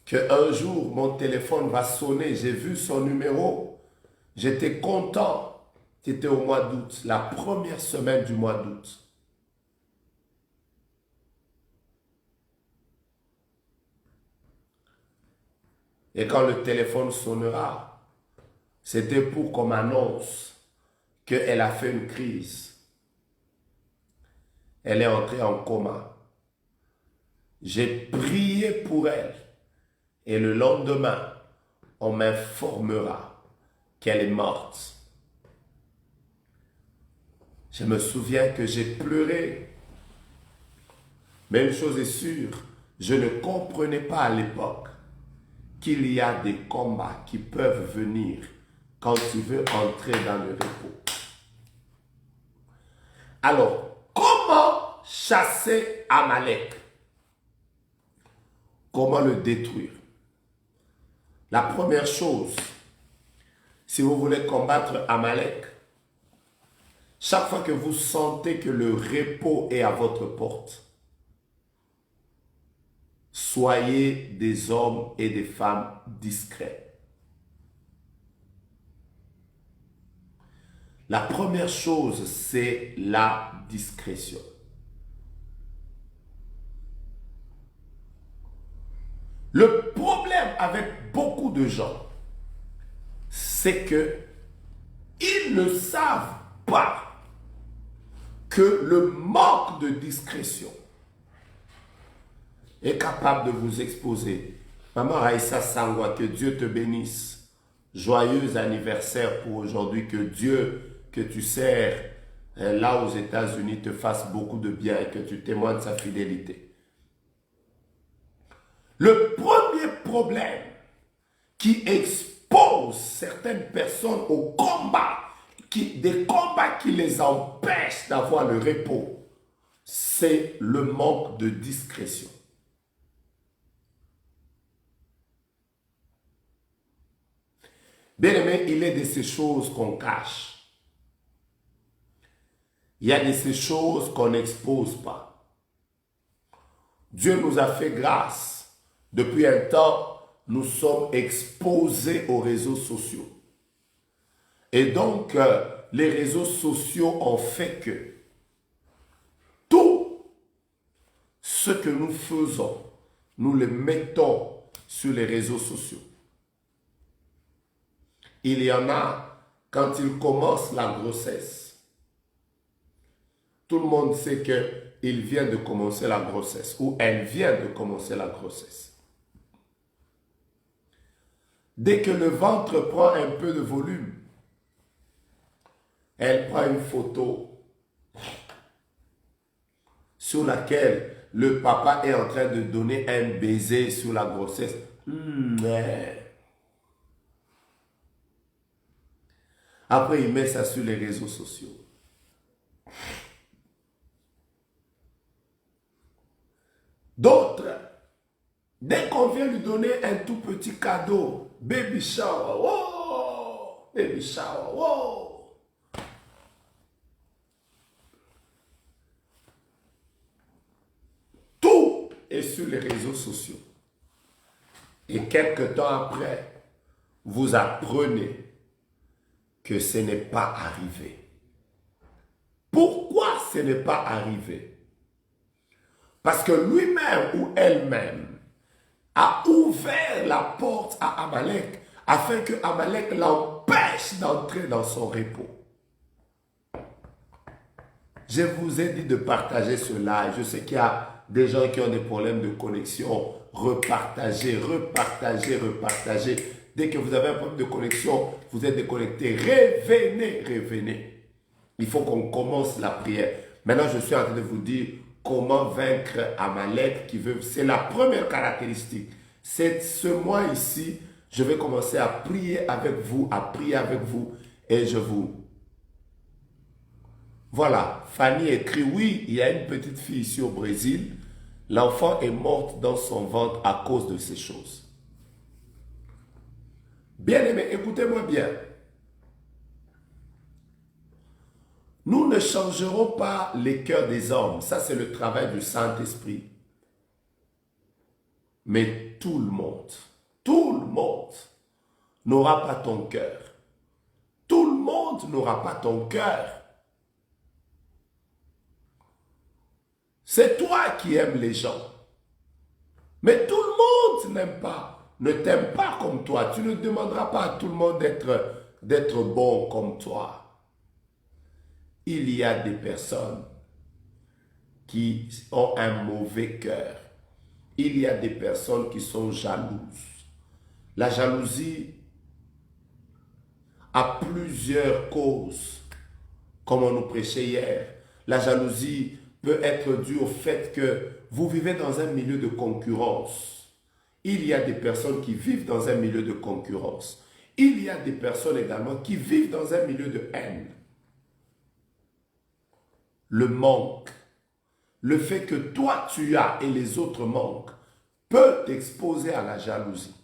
[SPEAKER 1] qu'un jour, mon téléphone va sonner. J'ai vu son numéro. J'étais content. C'était au mois d'août, la première semaine du mois d'août. Et quand le téléphone sonnera, c'était pour qu'on m'annonce qu'elle a fait une crise. Elle est entrée en coma. J'ai prié pour elle. Et le lendemain, on m'informera qu'elle est morte. Je me souviens que j'ai pleuré. Mais une chose est sûre, je ne comprenais pas à l'époque qu'il y a des combats qui peuvent venir quand tu veux entrer dans le repos. Alors, comment chasser Amalek? Comment le détruire? La première chose, si vous voulez combattre Amalek, chaque fois que vous sentez que le repos est à votre porte, soyez des hommes et des femmes discrets. La première chose, c'est la discrétion. Le problème avec beaucoup de gens, c'est que ils ne savent pas que le manque de discrétion est capable de vous exposer. Maman Raïssa Sangwa, que Dieu te bénisse. Joyeux anniversaire pour aujourd'hui. Que Dieu que tu sers là aux États-Unis te fasse beaucoup de bien et que tu témoignes sa fidélité. Le premier problème qui expose certaines personnes au combat, des combats qui les empêchent d'avoir le repos, c'est le manque de discrétion. Bien aimé, il est de ces choses qu'on cache. Il y a de ces choses qu'on n'expose pas. Dieu nous a fait grâce. Depuis un temps, nous sommes exposés aux réseaux sociaux. Et donc, les réseaux sociaux ont fait que tout ce que nous faisons, nous le mettons sur les réseaux sociaux. Il y en a, quand ils commencent la grossesse, tout le monde sait qu'il vient de commencer la grossesse ou elle vient de commencer la grossesse. Dès que le ventre prend un peu de volume, elle prend une photo sur laquelle le papa est en train de donner un baiser sur la grossesse. Après, il met ça sur les réseaux sociaux. D'autres, dès qu'on vient lui donner un tout petit cadeau, baby shower, wow, baby shower, wow. Tout est sur les réseaux sociaux. Et quelque temps après, vous apprenez que ce n'est pas arrivé. Pourquoi ce n'est pas arrivé? Parce que lui-même ou elle-même a ouvert la porte à Amalek afin que Amalek l'empêche d'entrer dans son repos. Je vous ai dit de partager cela. Je sais qu'il y a des gens qui ont des problèmes de connexion. Repartagez, repartagez, repartagez. Dès que vous avez un problème de connexion, vous êtes déconnecté. Revenez, revenez. Il faut qu'on commence la prière. Maintenant, je suis en train de vous dire comment vaincre Amalek qui veut. C'est la première caractéristique. C'est ce mois ici, je vais commencer à prier avec vous, et je vous... Voilà, Fanny écrit, oui, il y a une petite fille ici au Brésil. L'enfant est morte dans son ventre à cause de ces choses. Bien-aimés, écoutez-moi bien. Nous ne changerons pas les cœurs des hommes. Ça, c'est le travail du Saint-Esprit. Mais tout le monde n'aura pas ton cœur. Tout le monde n'aura pas ton cœur. C'est toi qui aimes les gens. Mais tout le monde ne t'aime pas comme toi. Tu ne demanderas pas à tout le monde d'être bon comme toi. Il y a des personnes qui ont un mauvais cœur. Il y a des personnes qui sont jalouses. La jalousie a plusieurs causes, comme on nous prêchait hier. La jalousie peut être due au fait que vous vivez dans un milieu de concurrence. Il y a des personnes qui vivent dans un milieu de concurrence. Il y a des personnes également qui vivent dans un milieu de haine. Le manque, le fait que toi tu as et les autres manquent, peut t'exposer à la jalousie.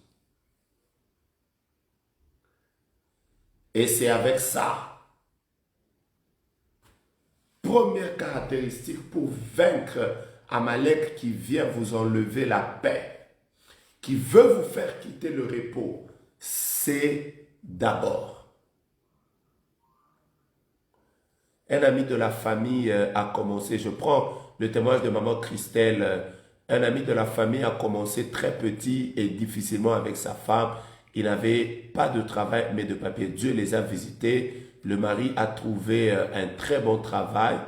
[SPEAKER 1] Et c'est avec ça, première caractéristique pour vaincre Amalek qui vient vous enlever la paix, qui veut vous faire quitter le repos, c'est d'abord. Un ami de la famille a commencé, je prends le témoignage de maman Christelle, un ami de la famille a commencé très petit et difficilement avec sa femme. Il n'avait pas de travail mais de papier. Dieu les a visités. Le mari a trouvé un très bon travail.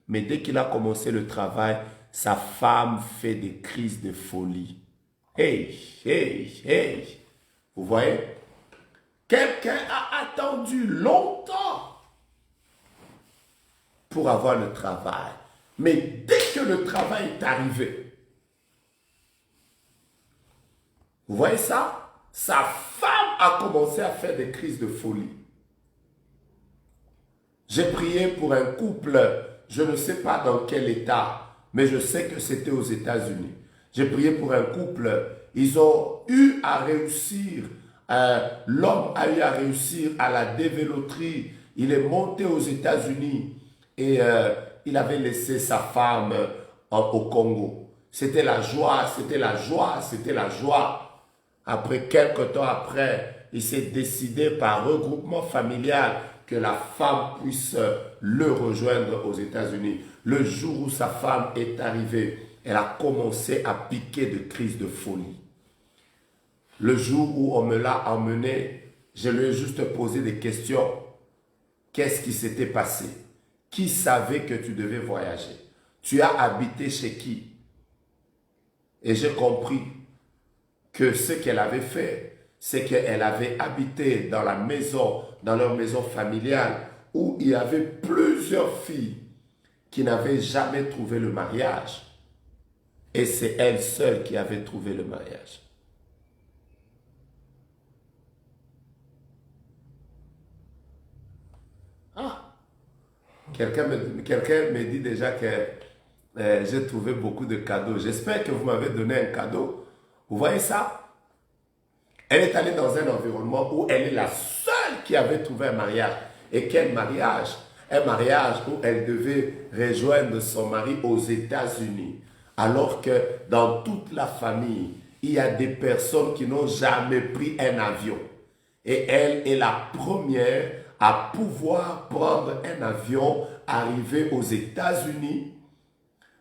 [SPEAKER 1] Mais dès qu'il a commencé le travail, sa femme fait des crises de folie. Hey, hey, hey. Vous voyez? Quelqu'un a attendu longtemps pour avoir le travail. Mais dès que le travail est arrivé, vous voyez ça? Sa femme a commencé à faire des crises de folie. J'ai prié pour un couple, je ne sais pas dans quel état, mais je sais que c'était aux États-Unis. J'ai prié pour un couple, ils ont eu à réussir, l'homme a eu à réussir à la dévéloterie, il est monté aux États-Unis et il avait laissé sa femme au Congo. C'était la joie, c'était la joie, c'était la joie. Après, quelques temps après, il s'est décidé par regroupement familial que la femme puisse le rejoindre aux États-Unis. Le jour où sa femme est arrivée, elle a commencé à piquer de crises de folie. Le jour où on me l'a emmené, je lui ai juste posé des questions. Qu'est-ce qui s'était passé? Qui savait que tu devais voyager? Tu as habité chez qui? Et j'ai compris que ce qu'elle avait fait, c'est qu'elle avait habité dans la maison, dans leur maison familiale, où il y avait plusieurs filles qui n'avaient jamais trouvé le mariage. Et c'est elle seule qui avait trouvé le mariage. Ah, quelqu'un me dit déjà que j'ai trouvé beaucoup de cadeaux. J'espère que vous m'avez donné un cadeau. Vous voyez ça? Elle est allée dans un environnement où elle est la seule qui avait trouvé un mariage. Et quel mariage? Un mariage où elle devait rejoindre son mari aux États-Unis. Alors que dans toute la famille, il y a des personnes qui n'ont jamais pris un avion. Et elle est la première à pouvoir prendre un avion, arriver aux États-Unis,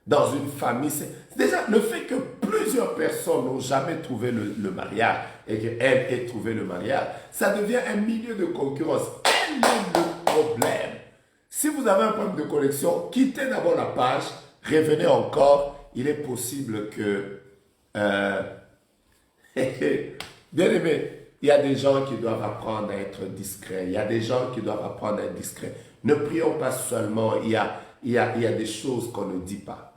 [SPEAKER 1] dans une famille. C'est déjà le fait que plusieurs personnes n'ont jamais trouvé le mariage et qu'elle ait trouvé le mariage, ça devient un milieu de concurrence. Quel est le problème? Si vous avez un problème de connexion, quittez d'abord la page, revenez encore. Il est possible que... bien aimé, il y a des gens qui doivent apprendre à être discrets. Il y a des gens qui doivent apprendre à être discrets. Ne prions pas seulement, il y a des choses qu'on ne dit pas.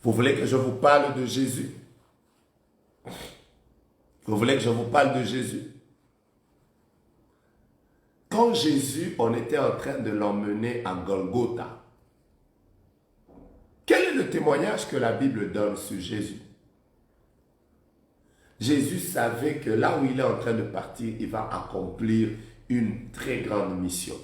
[SPEAKER 1] Vous voulez que je vous parle de Jésus? Vous voulez que je vous parle de Jésus? Quand Jésus, on était en train de l'emmener à Golgotha, quel est le témoignage que la Bible donne sur Jésus? Jésus savait que là où il est en train de partir, il va accomplir une très grande mission.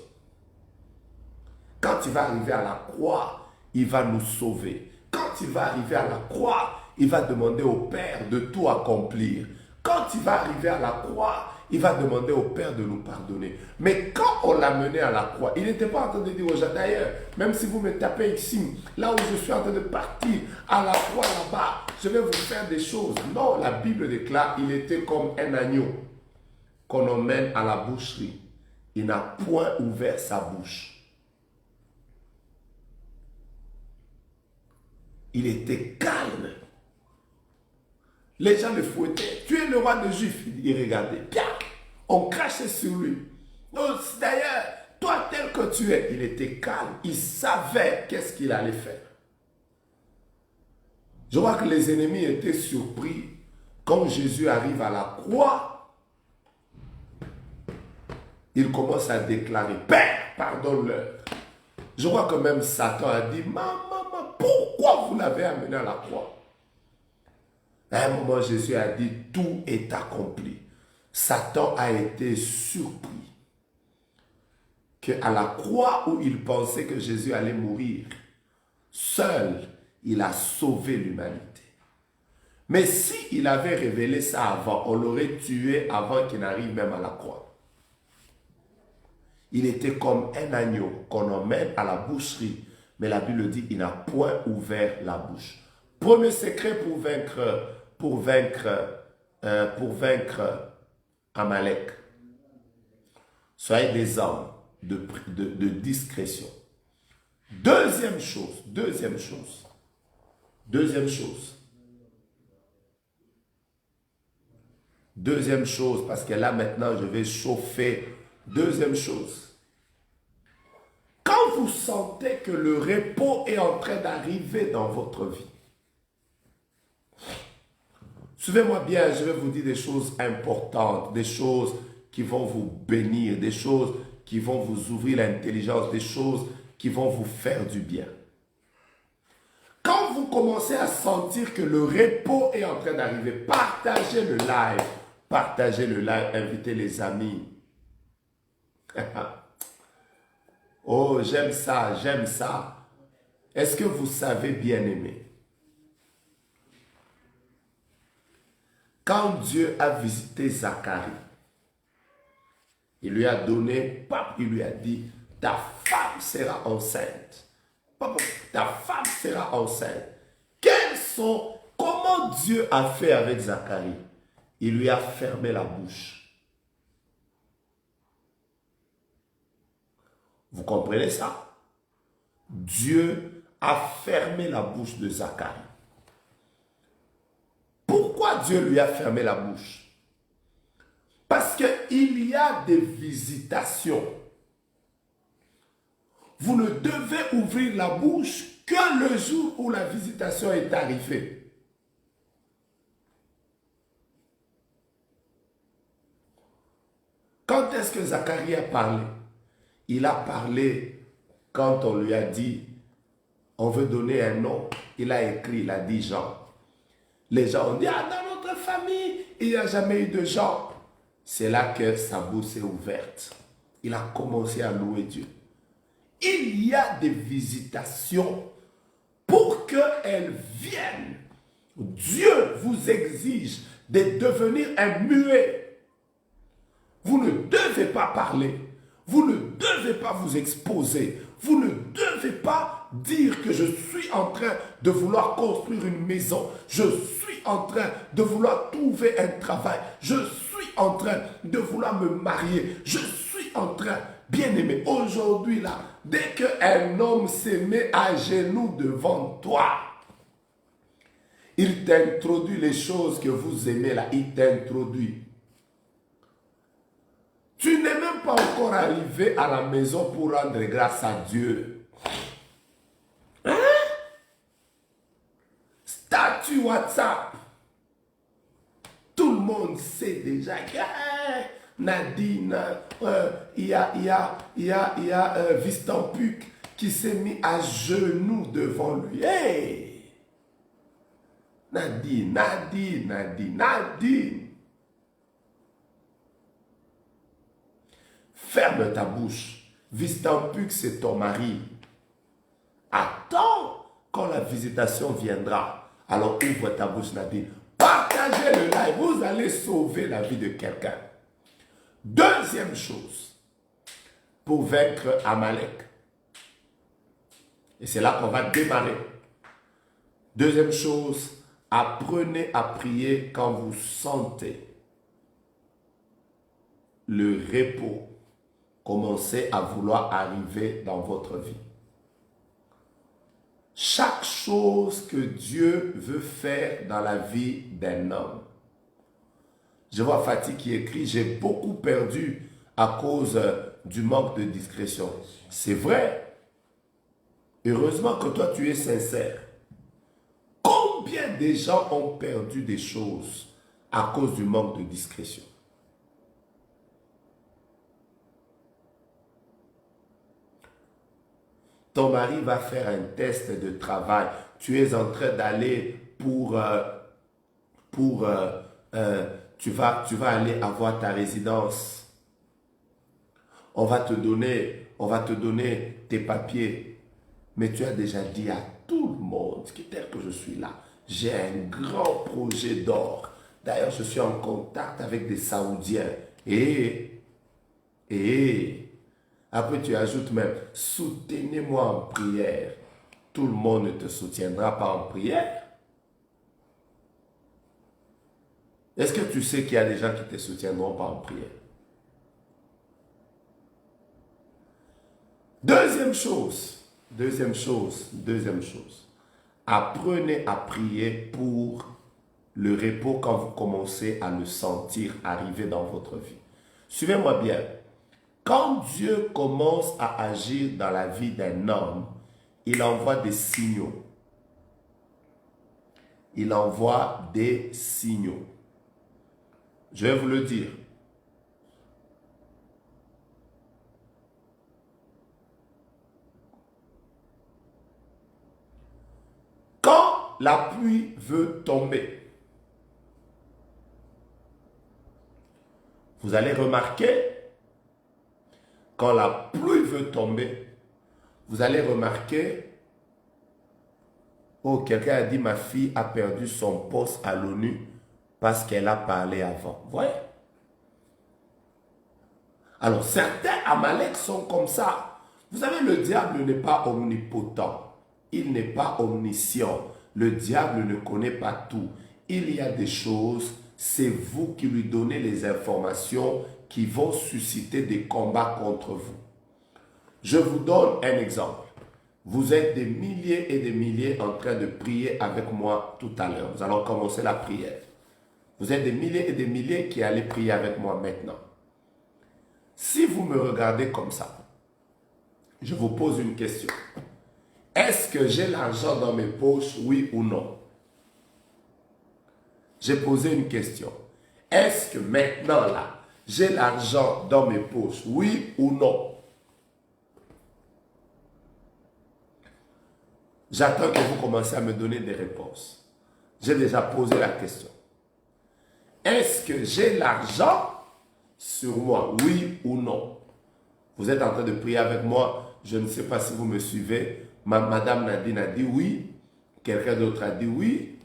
[SPEAKER 1] Quand il va arriver à la croix, il va nous sauver. Quand il va arriver à la croix, il va demander au Père de tout accomplir. Quand il va arriver à la croix, il va demander au Père de nous pardonner. Mais quand on l'a mené à la croix, il n'était pas en train de dire aux gens, d'ailleurs, même si vous me tapez ici, là où je suis en train de partir, à la croix là-bas, je vais vous faire des choses. Non, la Bible déclare, il était comme un agneau qu'on emmène à la boucherie. Il n'a point ouvert sa bouche. Il était calme. Les gens le fouettaient. Tu es le roi des Juifs. Il regardait. Bien. On crachait sur lui. D'ailleurs, toi tel que tu es, il était calme. Il savait qu'est-ce qu'il allait faire. Je vois que les ennemis étaient surpris quand Jésus arrive à la croix. Il commence à déclarer, Père, pardonne-leur. Je vois que même Satan a dit, maman, pourquoi vous l'avez amené à la croix? À un moment, Jésus a dit, tout est accompli. Satan a été surpris qu'à la croix où il pensait que Jésus allait mourir, seul, il a sauvé l'humanité. Mais s'il avait révélé ça avant, on l'aurait tué avant qu'il n'arrive même à la croix. Il était comme un agneau qu'on emmène à la boucherie. Mais la Bible dit, il n'a point ouvert la bouche. Premier secret pour vaincre Amalek. Soyez des hommes de discrétion. Deuxième chose, parce que là maintenant je vais chauffer. Deuxième chose. Quand vous sentez que le repos est en train d'arriver dans votre vie, suivez-moi bien, je vais vous dire des choses importantes, des choses qui vont vous bénir, des choses qui vont vous ouvrir l'intelligence, des choses qui vont vous faire du bien. Quand vous commencez à sentir que le repos est en train d'arriver, partagez le live, invitez les amis. Oh, j'aime ça. Est-ce que vous savez, bien aimé, quand Dieu a visité Zacharie, il lui a donné, il lui a dit, ta femme sera enceinte. Ta femme sera enceinte. Comment Dieu a fait avec Zacharie? Il lui a fermé la bouche. Vous comprenez ça? Dieu a fermé la bouche de Zacharie. Pourquoi Dieu lui a fermé la bouche? Parce qu'il y a des visitations. Vous ne devez ouvrir la bouche que le jour où la visitation est arrivée. Quand est-ce que Zacharie a parlé? Il a parlé quand on lui a dit, on veut donner un nom. Il a écrit, il a dit Jean. Les gens ont dit, ah, dans notre famille, il n'y a jamais eu de Jean. C'est là que sa bouche s'est ouverte. Il a commencé à louer Dieu. Il y a des visitations pour qu'elles viennent. Dieu vous exige de devenir un muet. Vous ne devez pas parler. Vous ne devez pas vous exposer. Vous ne devez pas dire que je suis en train de vouloir construire une maison. Je suis en train de vouloir trouver un travail. Je suis en train de vouloir me marier. Je suis en train, bien aimé, aujourd'hui là, dès qu'un homme se met à genoux devant toi, il t'introduit les choses que vous aimez là. Il t'introduit. Tu n'es même pas encore arrivé à la maison pour rendre grâce à Dieu. Hein? Statut WhatsApp. Tout le monde sait déjà que Nadine, il y a Vistampuk qui s'est mis à genoux devant lui. Hey! Nadine. Ferme ta bouche. Vistampuk, c'est ton mari. Attends quand la visitation viendra. Alors ouvre ta bouche, Nadine. Partagez le live. Vous allez sauver la vie de quelqu'un. Deuxième chose, pour vaincre Amalek. Et c'est là qu'on va démarrer. Deuxième chose, apprenez à prier quand vous sentez le repos commencer à vouloir arriver dans votre vie. Chaque chose que Dieu veut faire dans la vie d'un homme. Je vois Fatih qui écrit, j'ai beaucoup perdu à cause du manque de discrétion. C'est vrai. Heureusement que toi tu es sincère. Combien de gens ont perdu des choses à cause du manque de discrétion? Ton mari va faire un test de travail. Tu es en train d'aller tu vas aller avoir ta résidence. On va te donner tes papiers. Mais tu as déjà dit à tout le monde que tel que je suis là, j'ai un grand projet d'or. D'ailleurs, je suis en contact avec des Saoudiens. Et après, tu ajoutes même, soutenez-moi en prière. Tout le monde ne te soutiendra pas en prière. Est-ce que tu sais qu'il y a des gens qui ne te soutiendront pas en prière? Deuxième chose. Apprenez à prier pour le repos quand vous commencez à le sentir arriver dans votre vie. Suivez-moi bien. Quand Dieu commence à agir dans la vie d'un homme, il envoie des signaux. Il envoie des signaux. Je vais vous le dire. Quand la pluie veut tomber, vous allez remarquer, quand la pluie veut tomber, vous allez remarquer, oh, quelqu'un a dit, ma fille a perdu son poste à l'ONU parce qu'elle a parlé avant. Vous voyez? Alors, certains Amalek sont comme ça. Vous savez, le diable n'est pas omnipotent. Il n'est pas omniscient. Le diable ne connaît pas tout. Il y a des choses, c'est vous qui lui donnez les informations qui vont susciter des combats contre vous. Je vous donne un exemple. Vous êtes des milliers et des milliers en train de prier avec moi tout à l'heure. Nous allons commencer la prière. Vous êtes des milliers et des milliers qui allez prier avec moi maintenant. Si vous me regardez comme ça, je vous pose une question. Est-ce que j'ai l'argent dans mes poches, oui ou non? J'ai posé une question. Est-ce que maintenant, là, j'ai l'argent dans mes poches, oui ou non? J'attends que vous commenciez à me donner des réponses. J'ai déjà posé la question. Est-ce que j'ai l'argent sur moi, oui ou non? Vous êtes en train de prier avec moi. Je ne sais pas si vous me suivez. Madame Nadine a dit oui. Quelqu'un d'autre a dit oui.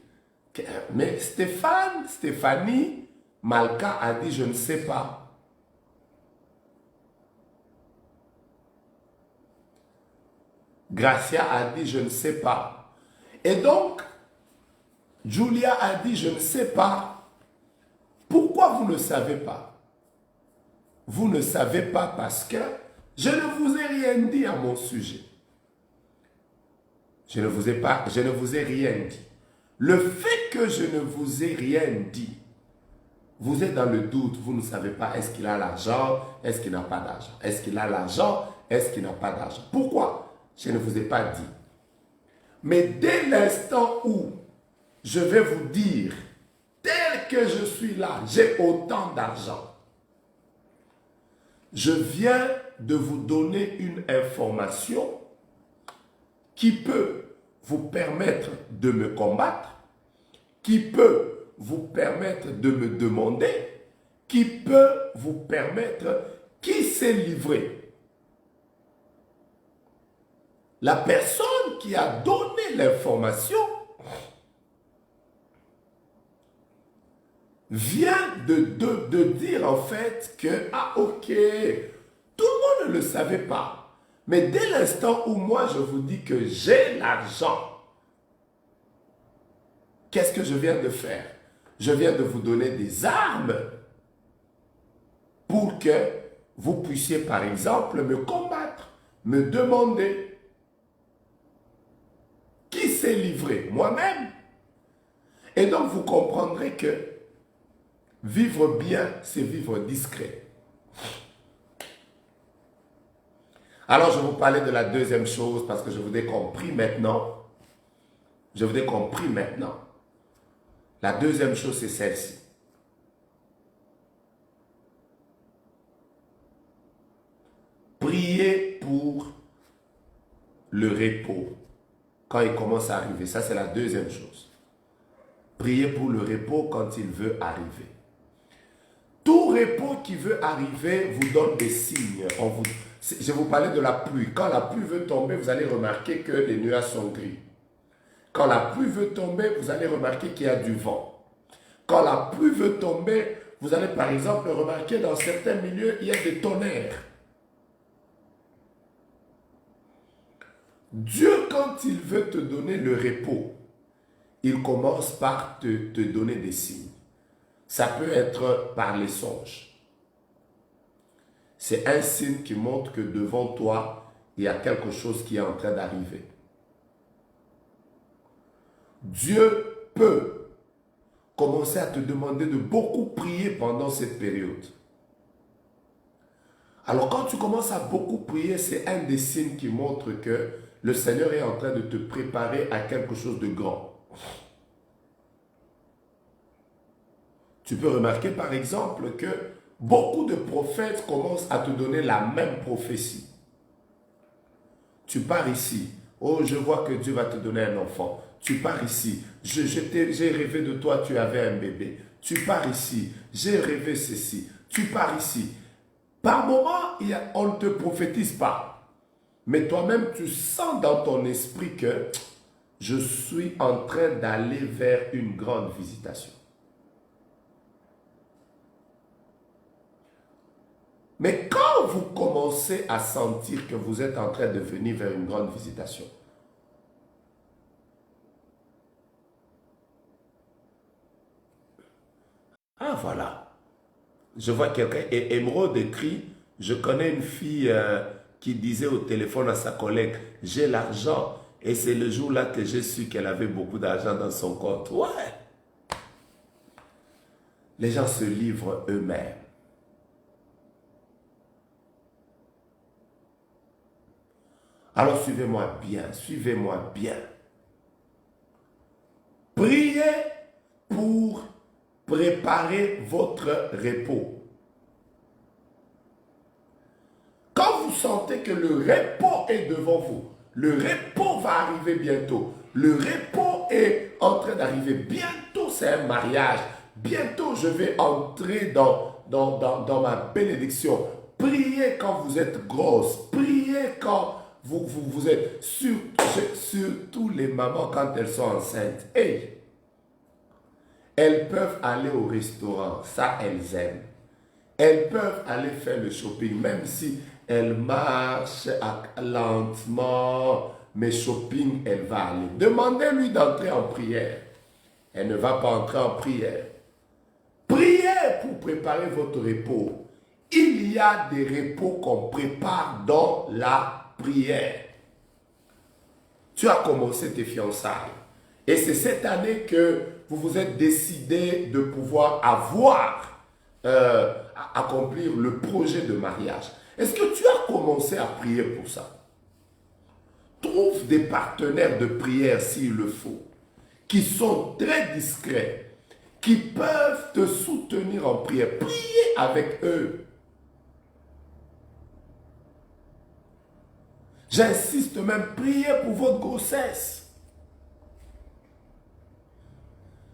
[SPEAKER 1] Mais Stéphanie, Malka a dit je ne sais pas. Gracia a dit je ne sais pas. Et donc, Julia a dit je ne sais pas. Pourquoi vous ne savez pas? Vous ne savez pas parce que je ne vous ai rien dit à mon sujet. Je ne vous ai rien dit. Le fait que je ne vous ai rien dit, vous êtes dans le doute, vous ne savez pas, est-ce qu'il a l'argent, est-ce qu'il n'a pas d'argent? Est-ce qu'il a l'argent, est-ce qu'il n'a pas d'argent? Pourquoi? Je ne vous ai pas dit. Mais dès l'instant où je vais vous dire, tel que je suis là, j'ai autant d'argent, je viens de vous donner une information qui peut vous permettre de me combattre, qui peut vous permettre de me demander, qui peut vous permettre, qui s'est livré. La personne qui a donné l'information vient de dire en fait que, ah ok, tout le monde ne le savait pas. Mais dès l'instant où moi je vous dis que j'ai l'argent, qu'est-ce que je viens de faire? Je viens de vous donner des armes pour que vous puissiez par exemple me combattre, me demander. Qui s'est livré? Moi-même. Et donc vous comprendrez que vivre bien, c'est vivre discret. Alors je vous parlais de la deuxième chose parce que je vous ai compris maintenant. Je vous ai compris maintenant. La deuxième chose, c'est celle-ci. Priez pour le repos quand il commence à arriver. Ça, c'est la deuxième chose. Priez pour le repos quand il veut arriver. Tout repos qui veut arriver vous donne des signes. Je vous parlais de la pluie. Quand la pluie veut tomber, vous allez remarquer que les nuages sont gris. Quand la pluie veut tomber, vous allez remarquer qu'il y a du vent. Quand la pluie veut tomber, vous allez par exemple remarquer dans certains milieux, il y a des tonnerres. Dieu, quand il veut te donner le repos, il commence par te donner des signes. Ça peut être par les songes. C'est un signe qui montre que devant toi, il y a quelque chose qui est en train d'arriver. Dieu peut commencer à te demander de beaucoup prier pendant cette période. Alors quand tu commences à beaucoup prier, c'est un des signes qui montre que le Seigneur est en train de te préparer à quelque chose de grand. Tu peux remarquer par exemple que beaucoup de prophètes commencent à te donner la même prophétie. Tu pars ici, oh je vois que Dieu va te donner un enfant. Tu pars ici, j'ai rêvé de toi, tu avais un bébé. Tu pars ici, j'ai rêvé ceci. Tu pars ici. Par moment, on ne te prophétise pas. Mais toi-même, tu sens dans ton esprit que je suis en train d'aller vers une grande visitation. Mais quand vous commencez à sentir que vous êtes en train de venir vers une grande visitation, ah voilà, je vois quelqu'un, et Émeraude écrit, je connais une fille qui disait au téléphone à sa collègue, j'ai l'argent, et c'est le jour-là que j'ai su qu'elle avait beaucoup d'argent dans son compte. Ouais. Les gens se livrent eux-mêmes. Alors suivez-moi bien, suivez-moi bien. Priez pour préparer votre repos. Quand vous sentez que le repos est devant vous, le repos va arriver bientôt. Le repos est en train d'arriver. Bientôt, c'est un mariage. Bientôt, je vais entrer dans ma bénédiction. Priez quand vous êtes grosse. Priez quand vous êtes... Surtout les mamans quand elles sont enceintes. Hey, elles peuvent aller au restaurant. Ça, elles aiment. Elles peuvent aller faire le shopping, même si elles marchent lentement. Mais shopping, elle va aller. Demandez-lui d'entrer en prière. Elle ne va pas entrer en prière. Priez pour préparer votre repos. Il y a des repos qu'on prépare dans la prière. Tu as commencé tes fiançailles. Et c'est cette année que vous vous êtes décidé de pouvoir accomplir le projet de mariage. Est-ce que tu as commencé à prier pour ça? Trouve des partenaires de prière s'il le faut, qui sont très discrets, qui peuvent te soutenir en prière. Priez avec eux. J'insiste même, priez pour votre grossesse.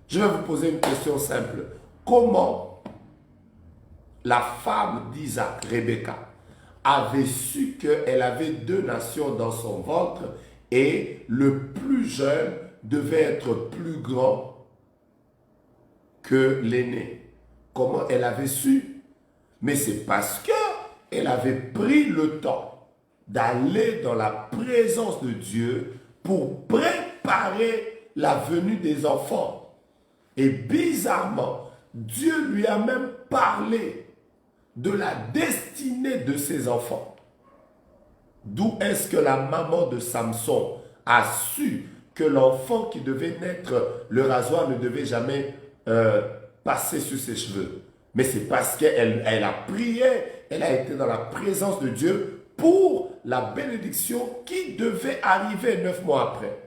[SPEAKER 1] Je vais vous poser une question simple. Comment la femme d'Isaac, Rebecca, avait su qu'elle avait 2 nations dans son ventre et le plus jeune devait être plus grand que l'aîné? Comment elle avait su? Mais c'est parce qu'elle avait pris le temps d'aller dans la présence de Dieu pour préparer la venue des enfants. Et bizarrement, Dieu lui a même parlé de la destinée de ses enfants. D'où est-ce que la maman de Samson a su que l'enfant qui devait naître, le rasoir ne devait jamais passer sur ses cheveux? Mais c'est parce qu'elle a prié, elle a été dans la présence de Dieu pour la bénédiction qui devait arriver 9 mois après.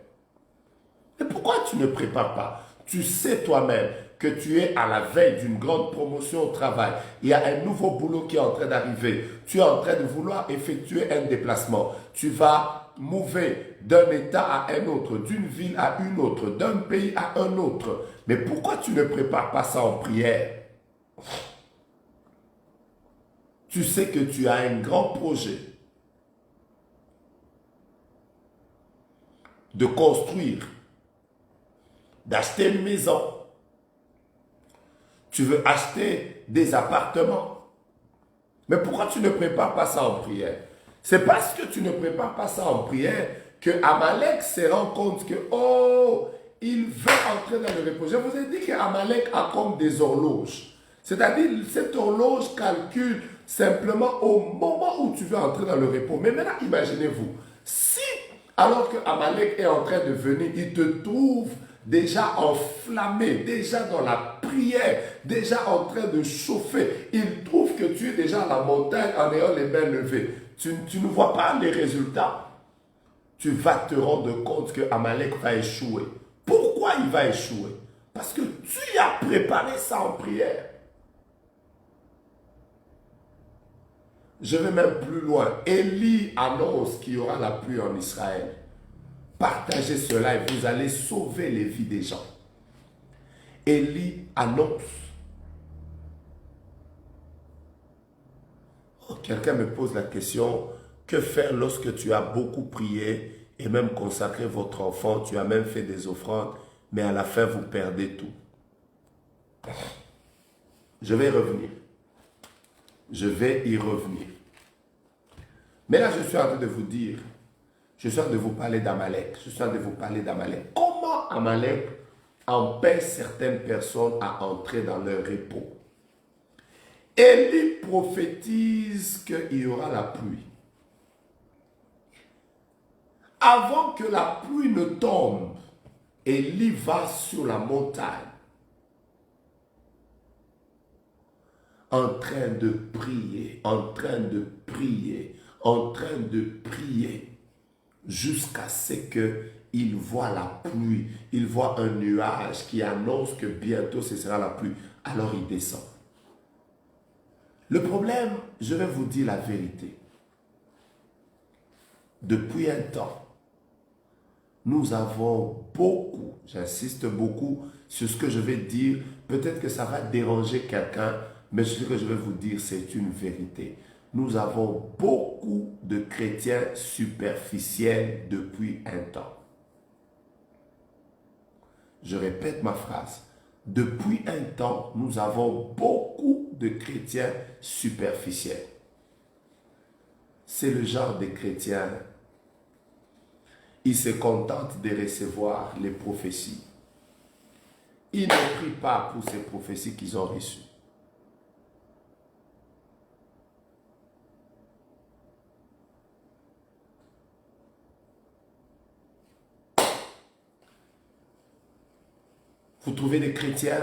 [SPEAKER 1] Et pourquoi tu ne prépares pas? Tu sais toi-même que tu es à la veille d'une grande promotion au travail. Il y a un nouveau boulot qui est en train d'arriver. Tu es en train de vouloir effectuer un déplacement. Tu vas mouver d'un état à un autre, d'une ville à une autre, d'un pays à un autre. Mais pourquoi tu ne prépares pas ça en prière? Tu sais que tu as un grand projet de construire, d'acheter une maison. Tu veux acheter des appartements. Mais pourquoi tu ne prépares pas ça en prière? C'est parce que tu ne prépares pas ça en prière que Amalek se rend compte que, oh, il veut entrer dans le repos. Je vous ai dit qu'Amalek a comme des horloges. C'est-à-dire, cette horloge calcule simplement au moment où tu veux entrer dans le repos. Mais maintenant, imaginez-vous, si, alors que Amalek est en train de venir, il te trouve déjà enflammé, déjà dans la prière, déjà en train de chauffer. Il trouve que tu es déjà à la montagne en ayant les mains levées. Tu ne vois pas les résultats. Tu vas te rendre compte que Amalek va échouer. Pourquoi il va échouer? Parce que tu as préparé ça en prière. Je vais même plus loin. Élie annonce qu'il y aura la pluie en Israël. Partagez cela et vous allez sauver les vies des gens. Élie annonce. Oh, quelqu'un me pose la question, que faire lorsque tu as beaucoup prié et même consacré votre enfant, tu as même fait des offrandes, mais à la fin vous perdez tout? Je vais y revenir. Je vais y revenir. Mais là, je suis en train de vous dire, je suis en train de vous parler d'Amalek. Je suis en train de vous parler d'Amalek. Comment Amalek empêche certaines personnes à entrer dans leur repos? Élie prophétise qu'il y aura la pluie. Avant que la pluie ne tombe, Élie va sur la montagne en train de prier, en train de prier, en train de prier. jusqu'à ce qu'il voit la pluie, il voit un nuage qui annonce que bientôt ce sera la pluie. Alors il descend. Le problème, je vais vous dire la vérité. Depuis un temps, nous avons beaucoup, j'insiste beaucoup sur ce que je vais dire. Peut-être que ça va déranger quelqu'un, mais ce que je vais vous dire, c'est une vérité. Nous avons beaucoup de chrétiens superficiels depuis un temps. Je répète ma phrase. Depuis un temps, nous avons beaucoup de chrétiens superficiels. C'est le genre de chrétiens. Ils se contentent de recevoir les prophéties. Ils ne prient pas pour ces prophéties qu'ils ont reçues. Vous trouvez des chrétiens,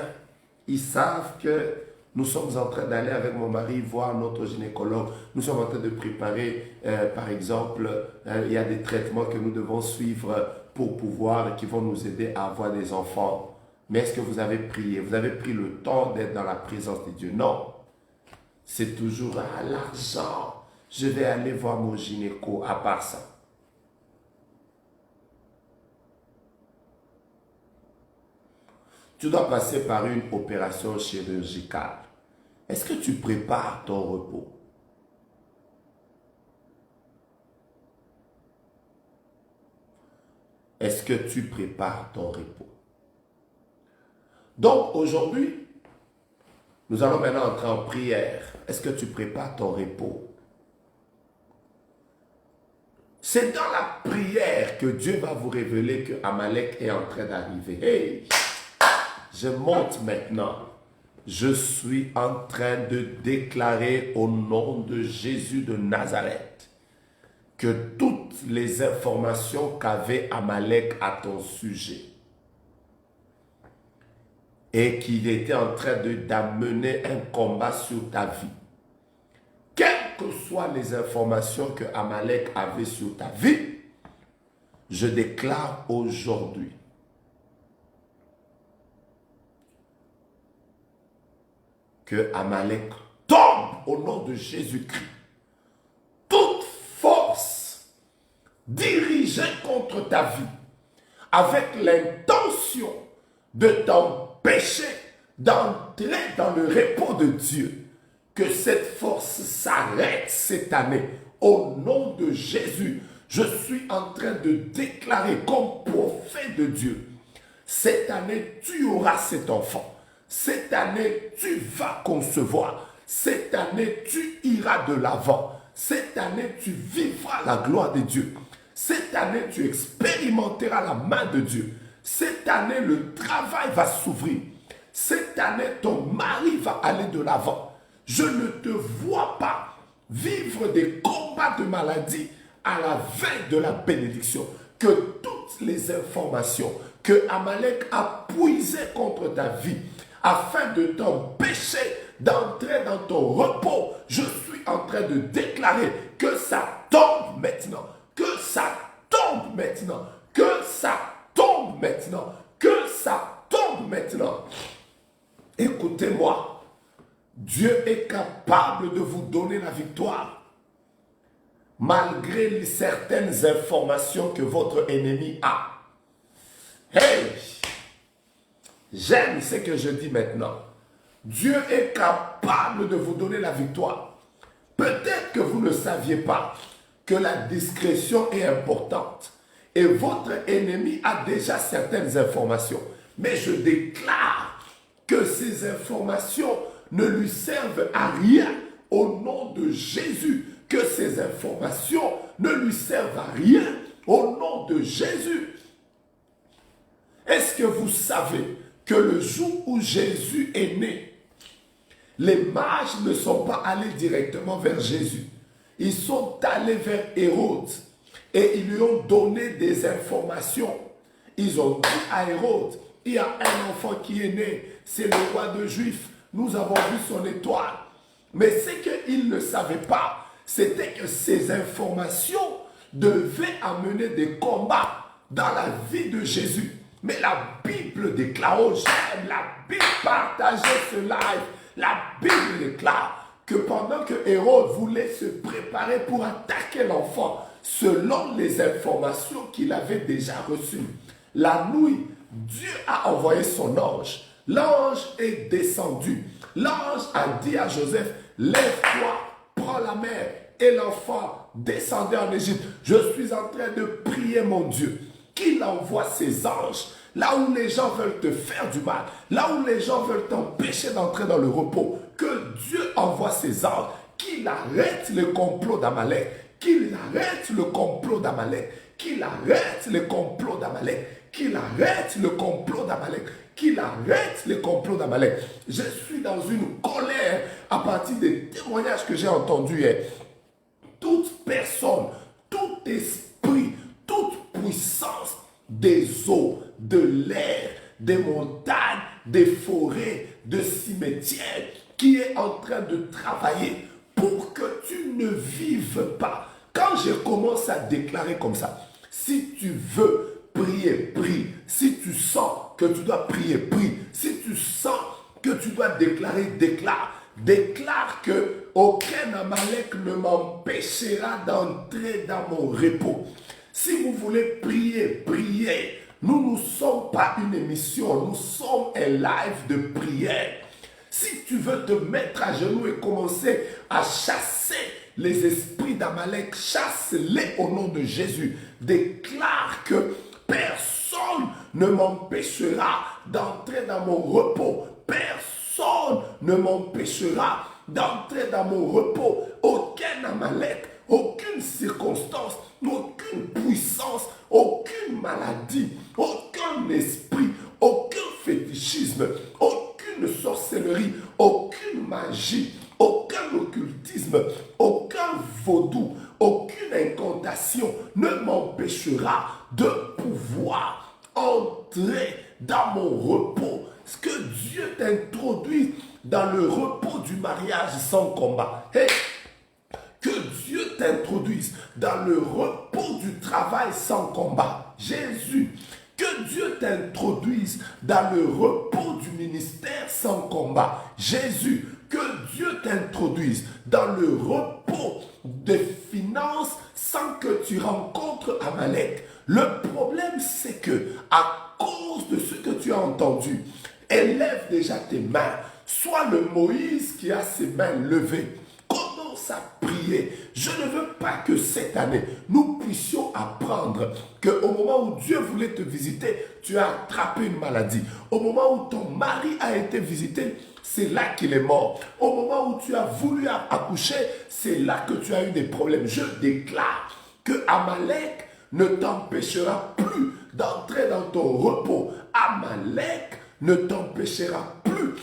[SPEAKER 1] ils savent que nous sommes en train d'aller avec mon mari voir notre gynécologue. Nous sommes en train de préparer, par exemple, il y a des traitements que nous devons suivre pour pouvoir, qui vont nous aider à avoir des enfants. Mais est-ce que vous avez prié? Vous avez pris le temps d'être dans la présence de Dieu? Non. C'est toujours à l'argent. Je vais aller voir mon gynéco, à part ça. Tu dois passer par une opération chirurgicale. Est-ce que tu prépares ton repos? Est-ce que tu prépares ton repos? Donc aujourd'hui, nous allons maintenant entrer en prière. Est-ce que tu prépares ton repos? C'est dans la prière que Dieu va vous révéler que Amalek est en train d'arriver. Hey! Je monte maintenant. Je suis en train de déclarer au nom de Jésus de Nazareth que toutes les informations qu'avait Amalek à ton sujet et qu'il était en train d'amener un combat sur ta vie, quelles que soient les informations que Amalek avait sur ta vie, je déclare aujourd'hui que Amalek tombe au nom de Jésus-Christ. Toute force dirigée contre ta vie avec l'intention de t'empêcher d'entrer dans le repos de Dieu, que cette force s'arrête cette année. Au nom de Jésus, je suis en train de déclarer comme prophète de Dieu, cette année, tu auras cet enfant. Cette année, tu vas concevoir. Cette année, tu iras de l'avant. Cette année, tu vivras la gloire de Dieu. Cette année, tu expérimenteras la main de Dieu. Cette année, le travail va s'ouvrir. Cette année, ton mari va aller de l'avant. Je ne te vois pas vivre des combats de maladie à la veille de la bénédiction. Que toutes les informations que Amalek a puisées contre ta vie, afin de t'empêcher d'entrer dans ton repos, je suis en train de déclarer que ça tombe maintenant, que ça tombe maintenant, que ça tombe maintenant, que ça tombe maintenant. Écoutez-moi, Dieu est capable de vous donner la victoire, malgré certaines informations que votre ennemi a. Hey! J'aime ce que je dis maintenant. Dieu est capable de vous donner la victoire. Peut-être que vous ne saviez pas que la discrétion est importante. Et votre ennemi a déjà certaines informations. Mais je déclare que ces informations ne lui servent à rien au nom de Jésus. Que ces informations ne lui servent à rien au nom de Jésus. Est-ce que vous savez que le jour où Jésus est né, les mages ne sont pas allés directement vers Jésus. Ils sont allés vers Hérode et ils lui ont donné des informations. Ils ont dit à Hérode, il y a un enfant qui est né, c'est le roi des Juifs. Nous avons vu son étoile. Mais ce qu'ils ne savaient pas, c'était que ces informations devait amener des combats dans la vie de Jésus. Mais la Bible déclare, oh j'aime la Bible, partagez ce live. La Bible déclare que pendant que Hérode voulait se préparer pour attaquer l'enfant, selon les informations qu'il avait déjà reçues, la nuit, Dieu a envoyé son ange. L'ange est descendu. L'ange a dit à Joseph, lève-toi, prends la mer. Et l'enfant descendait en Égypte. Je suis en train de prier mon Dieu qu'il envoie ses anges là où les gens veulent te faire du mal, là où les gens veulent t'empêcher d'entrer dans le repos, que Dieu envoie ses anges, qu'il arrête le complot d'Amalek, qu'il arrête le complot d'Amalek, qu'il arrête le complot d'Amalek, qu'il arrête le complot d'Amalek, qu'il arrête le complot d'Amalek. Je suis dans une colère à partir des témoignages que j'ai entendus hier. Toute personne, tout esprit, toute puissance des eaux, de l'air, des montagnes, des forêts, de cimetières, qui est en train de travailler pour que tu ne vives pas. Quand je commence à déclarer comme ça, si tu veux prier, prie. Si tu sens que tu dois prier, prie. Si tu sens que tu dois déclarer, déclare. Déclare que aucun Amalek ne m'empêchera d'entrer dans mon repos. Si vous voulez prier, priez. Nous ne sommes pas une émission, nous sommes un live de prière. Si tu veux te mettre à genoux et commencer à chasser les esprits d'Amalek, chasse-les au nom de Jésus. Déclare que personne ne m'empêchera d'entrer dans mon repos. Personne ne m'empêchera d'entrer dans mon repos. Aucun Amalek, aucune circonstance, aucune puissance, aucune maladie, aucun esprit, aucun fétichisme, aucune sorcellerie, aucune magie, aucun occultisme, aucun vaudou, aucune incantation ne m'empêchera de pouvoir entrer dans mon repos. Ce que Dieu t'introduise dans le repos du mariage sans combat. Hey, que Dieu t'introduise dans le repos du travail sans combat. Jésus, que Dieu t'introduise dans le repos du ministère sans combat. Jésus, que Dieu t'introduise dans le repos des finances sans que tu rencontres Amalek. Le problème, c'est que à cause de ce que tu as entendu, élève déjà tes mains. Sois le Moïse qui a ses mains levées. Commence à prier. Je ne veux pas que cette année, nous puissions apprendre qu'au moment où Dieu voulait te visiter, tu as attrapé une maladie. Au moment où ton mari a été visité, c'est là qu'il est mort. Au moment où tu as voulu accoucher, c'est là que tu as eu des problèmes. Je déclare que Amalek ne t'empêchera plus d'entrer dans ton repos. Amalek ne t'empêchera plus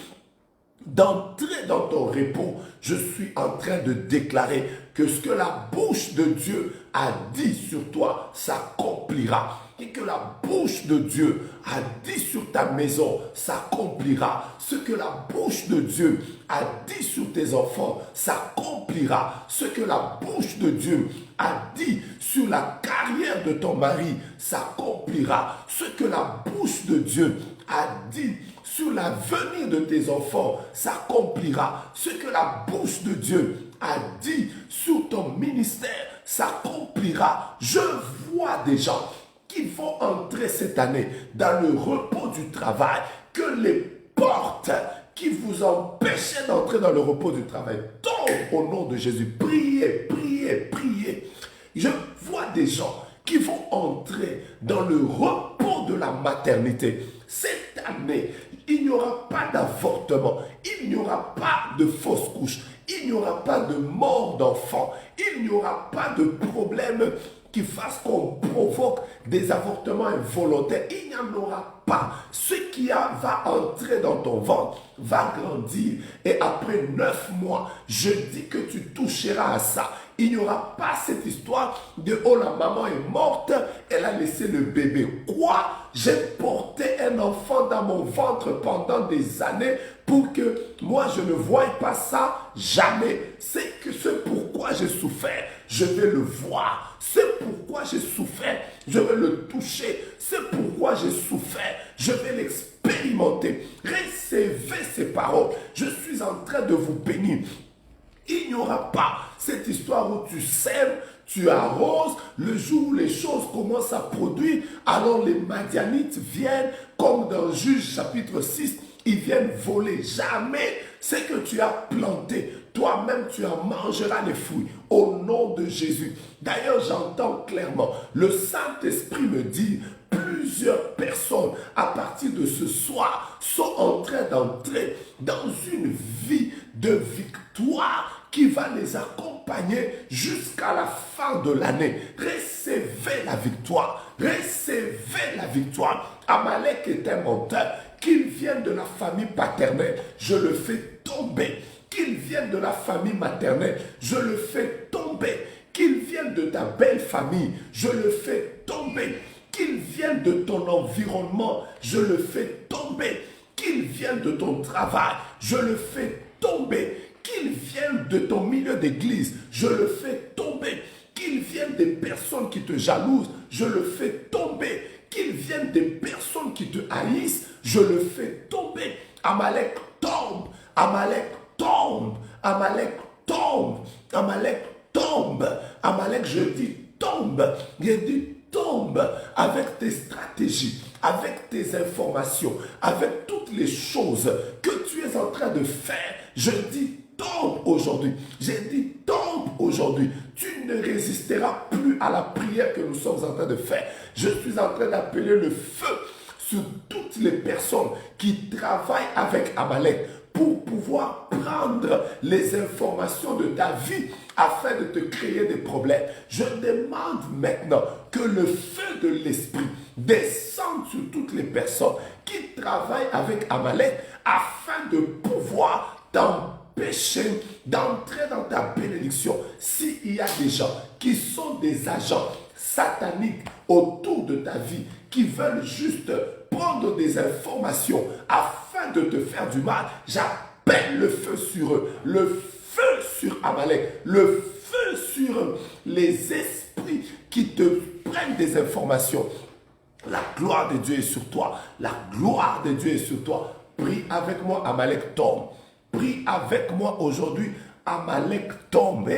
[SPEAKER 1] d'entrer dans ton repos. Je suis en train de déclarer que ce que la bouche de Dieu a dit sur toi s'accomplira. Et que la bouche de Dieu a dit sur ta maison s'accomplira. Ce que la bouche de Dieu a dit sur tes enfants s'accomplira. Ce que la bouche de Dieu a dit sur la carrière de ton mari s'accomplira. Ce que la bouche de Dieu a dit sur l'avenir de tes enfants s'accomplira. Ce que la bouche de Dieu a dit sur ton ministère s'accomplira. Je vois des gens qui vont entrer cette année dans le repos du travail, que les portes qui vous empêchaient d'entrer dans le repos du travail tombent au nom de Jésus. Priez, priez, priez. Je vois des gens qui vont entrer dans le repos de la maternité. Cette année, il n'y aura pas d'avortement, il n'y aura pas de fausse couche, il n'y aura pas de mort d'enfant, il n'y aura pas de problème qui fasse qu'on provoque des avortements involontaires. Il n'y en aura pas. Ce qui va entrer dans ton ventre va grandir. Et après 9 mois, je dis que tu toucheras à ça. Il n'y aura pas cette histoire de « Oh, la maman est morte, elle a laissé le bébé ». Quoi? J'ai porté un enfant dans mon ventre pendant des années pour que moi, je ne voie pas ça jamais. C'est pourquoi j'ai souffert. je vais le voir. C'est pourquoi j'ai souffert, je vais le toucher. C'est pourquoi j'ai souffert, je vais l'expérimenter. Recevez ces paroles. Je suis en train de vous bénir. Il n'y aura pas cette histoire où tu sèmes, tu arroses, le jour où les choses commencent à produire, alors les Madianites viennent, comme dans Juge chapitre 6, ils viennent voler. Jamais ce que tu as planté, toi-même tu en mangeras les fruits au nom de Jésus. D'ailleurs, j'entends clairement le Saint-Esprit me dire, plusieurs personnes à partir de ce soir sont en train d'entrer dans une vie de victoire qui va les accompagner jusqu'à la fin de l'année. Recevez la victoire. Recevez la victoire. Amalek est un menteur. Qu'il vienne de la famille paternelle, je le fais tomber. Qu'il vienne de la famille maternelle, je le fais tomber. Qu'il vienne de ta belle famille, je le fais tomber. Qu'il vienne de ton environnement, je le fais tomber. Qu'il vienne de ton travail, je le fais tomber. Qu'il vienne de ton milieu d'église, je le fais tomber. Qu'il vienne des personnes qui te jalousent, je le fais tomber. Qu'il vienne des personnes qui te haïssent, je le fais tomber. Amalek tombe, Amalek tombe, Amalek tombe, Amalek tombe. Amalek, je dis tombe, je dis tombe avec tes stratégies, avec tes informations, avec toutes les choses que tu es en train de faire. Je dis tombe aujourd'hui. J'ai dit tombe aujourd'hui. Tu ne résisteras plus à la prière que nous sommes en train de faire. Je suis en train d'appeler le feu sur toutes les personnes qui travaillent avec Amalek pour pouvoir prendre les informations de ta vie afin de te créer des problèmes. Je demande maintenant que le feu de l'esprit descende sur toutes les personnes qui travaillent avec Amalek afin de pouvoir t'empêcher d'entrer dans ta bénédiction. S'il y a des gens qui sont des agents sataniques autour de ta vie, qui veulent juste prendre des informations afin de te faire du mal, j'appelle le feu sur eux, le feu sur Amalek, le feu sur les esprits qui te prennent des informations. La gloire de Dieu est sur toi, la gloire de Dieu est sur toi. Prie avec moi, Amalek tombe. Prie avec moi aujourd'hui, Amalek tombe.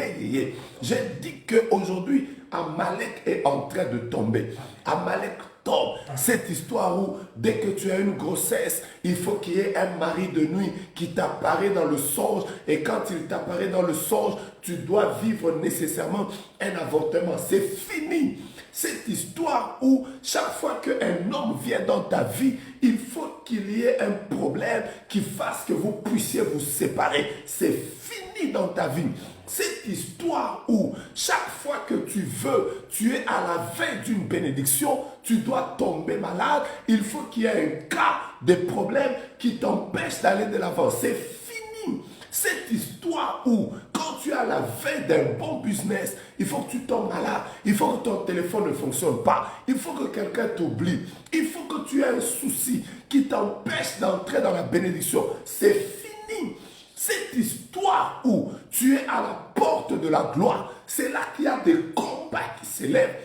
[SPEAKER 1] J'ai dit qu'aujourd'hui, Amalek est en train de tomber. Amalek tombe. Cette histoire où, dès que tu as une grossesse, il faut qu'il y ait un mari de nuit qui t'apparaît dans le songe. Et quand il t'apparaît dans le songe, tu dois vivre nécessairement un avortement. C'est fini. Cette histoire où chaque fois qu'un homme vient dans ta vie, il faut qu'il y ait un problème qui fasse que vous puissiez vous séparer. C'est fini dans ta vie. Cette histoire où chaque fois que tu es à la veille d'une bénédiction, tu dois tomber malade, il faut qu'il y ait un cas de problème qui t'empêche d'aller de l'avant. C'est fini. Cette histoire où, quand tu es à la veille d'un bon business, il faut que tu tombes malade, il faut que ton téléphone ne fonctionne pas, il faut que quelqu'un t'oublie, il faut que tu aies un souci qui t'empêche d'entrer dans la bénédiction. C'est fini. Cette histoire où tu es à la porte de la gloire, c'est là qu'il y a des combats qui s'élèvent.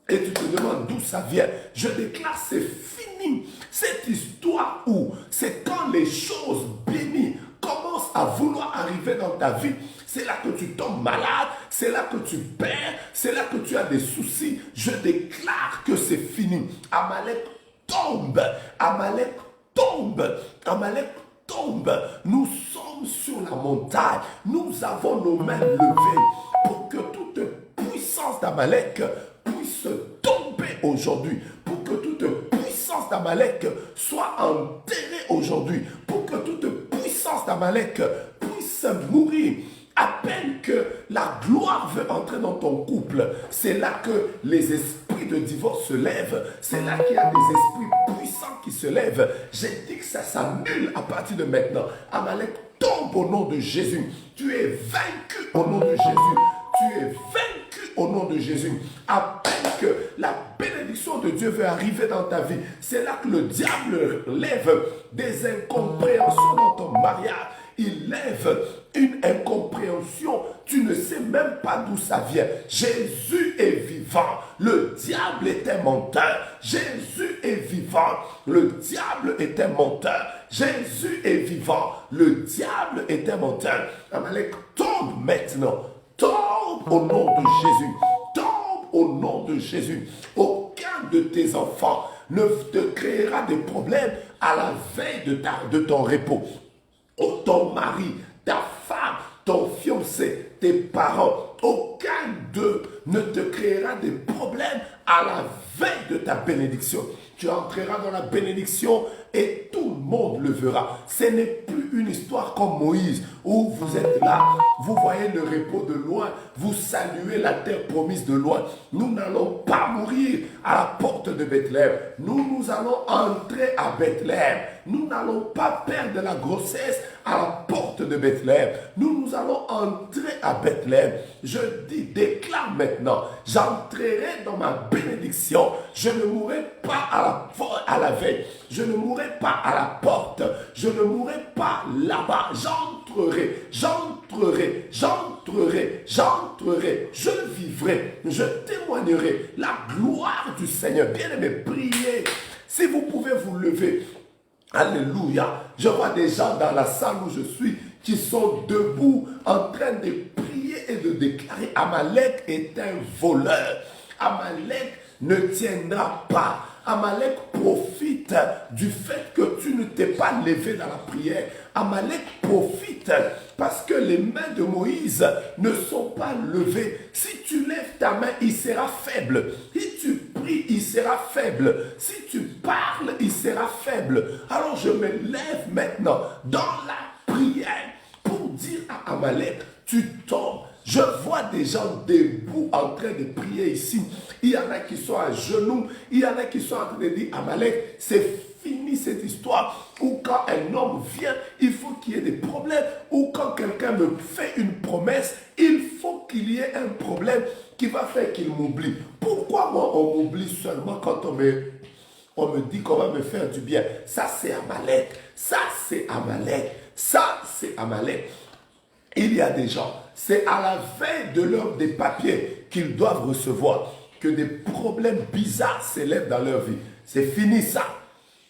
[SPEAKER 1] Et tu te demandes d'où ça vient. Je déclare, c'est fini. Cette histoire où c'est quand les choses bénies commencent à vouloir arriver dans ta vie, c'est là que tu tombes malade, c'est là que tu perds, c'est là que tu as des soucis. Je déclare que c'est fini. Amalek tombe, Amalek tombe, Amalek tombe. Nous sommes sur la montagne, nous avons nos mains levées pour que toute puissance d'Amalek puisse tomber aujourd'hui, pour que toute puissance d'Amalek soit enterrée aujourd'hui, pour que toute puissance d'Amalek puisse mourir. À peine que la gloire veut entrer dans ton couple, c'est là que les esprits de divorce se lèvent, c'est là qu'il y a des esprits puissants qui se lèvent. J'ai dit que ça s'annule à partir de maintenant. Amalek tombe au nom de Jésus. Tu es vaincu au nom de Jésus. Tu es vaincu au nom de Jésus. À peine que la bénédiction de Dieu veut arriver dans ta vie, c'est là que le diable lève des incompréhensions dans ton mariage. il lève une incompréhension. Tu ne sais même pas d'où ça vient. Jésus est vivant. Le diable est un menteur. Jésus est vivant. Le diable est un menteur. Jésus est vivant. Le diable est un menteur. Amalek, tombe maintenant. Tombe au nom de Jésus. Tombe au nom de Jésus. Aucun de tes enfants ne te créera des problèmes à la veille de ton repos. Oh, ton mari, ta femme, ton fiancé, tes parents, aucun d'eux ne te créera des problèmes à la veille de ta bénédiction. Tu entreras dans la bénédiction et tout le monde le verra. Ce n'est plus une histoire comme Moïse où vous êtes là, vous voyez le repos de loin, vous saluez la terre promise de loin. Nous n'allons pas mourir à la porte de Bethléem. Nous allons entrer à Bethléem. Nous n'allons pas perdre la grossesse à la porte de Bethléem. Nous allons entrer à Bethléem. Je dis, déclare maintenant, j'entrerai dans ma bénédiction. Je ne mourrai pas à la veille. Je ne mourrai pas à la porte. Je ne mourrai pas là-bas. J'entrerai. Je vivrai. Je témoignerai la gloire du Seigneur. Bien-aimés, priez. Si vous pouvez vous lever. Alléluia. Je vois des gens dans la salle où je suis qui sont debout en train de prier et de déclarer Amalek est un voleur. Amalek ne tiendra pas. Amalek profite du fait que tu ne t'es pas levé dans la prière. Amalek profite parce que les mains de Moïse ne sont pas levées. Si tu lèves ta main, il sera faible. Si tu pries, il sera faible. Si tu parles, il sera faible. Alors je me lève maintenant dans la prière pour dire à Amalek, tu tombes. Je vois des gens debout en train de prier ici. Il y en a qui sont à genoux. Il y en a qui sont en train de dire, Amalek, c'est fini cette histoire. Ou quand un homme vient, il faut qu'il y ait des problèmes. Ou quand quelqu'un me fait une promesse, il faut qu'il y ait un problème qui va faire qu'il m'oublie. Pourquoi moi on m'oublie seulement quand on me dit qu'on va me faire du bien? Ça c'est Amalek. Ça c'est Amalek. Ça c'est Amalek. Il y a des gens, c'est à la veille de l'heure des papiers qu'ils doivent recevoir que des problèmes bizarres s'élèvent dans leur vie. C'est fini ça.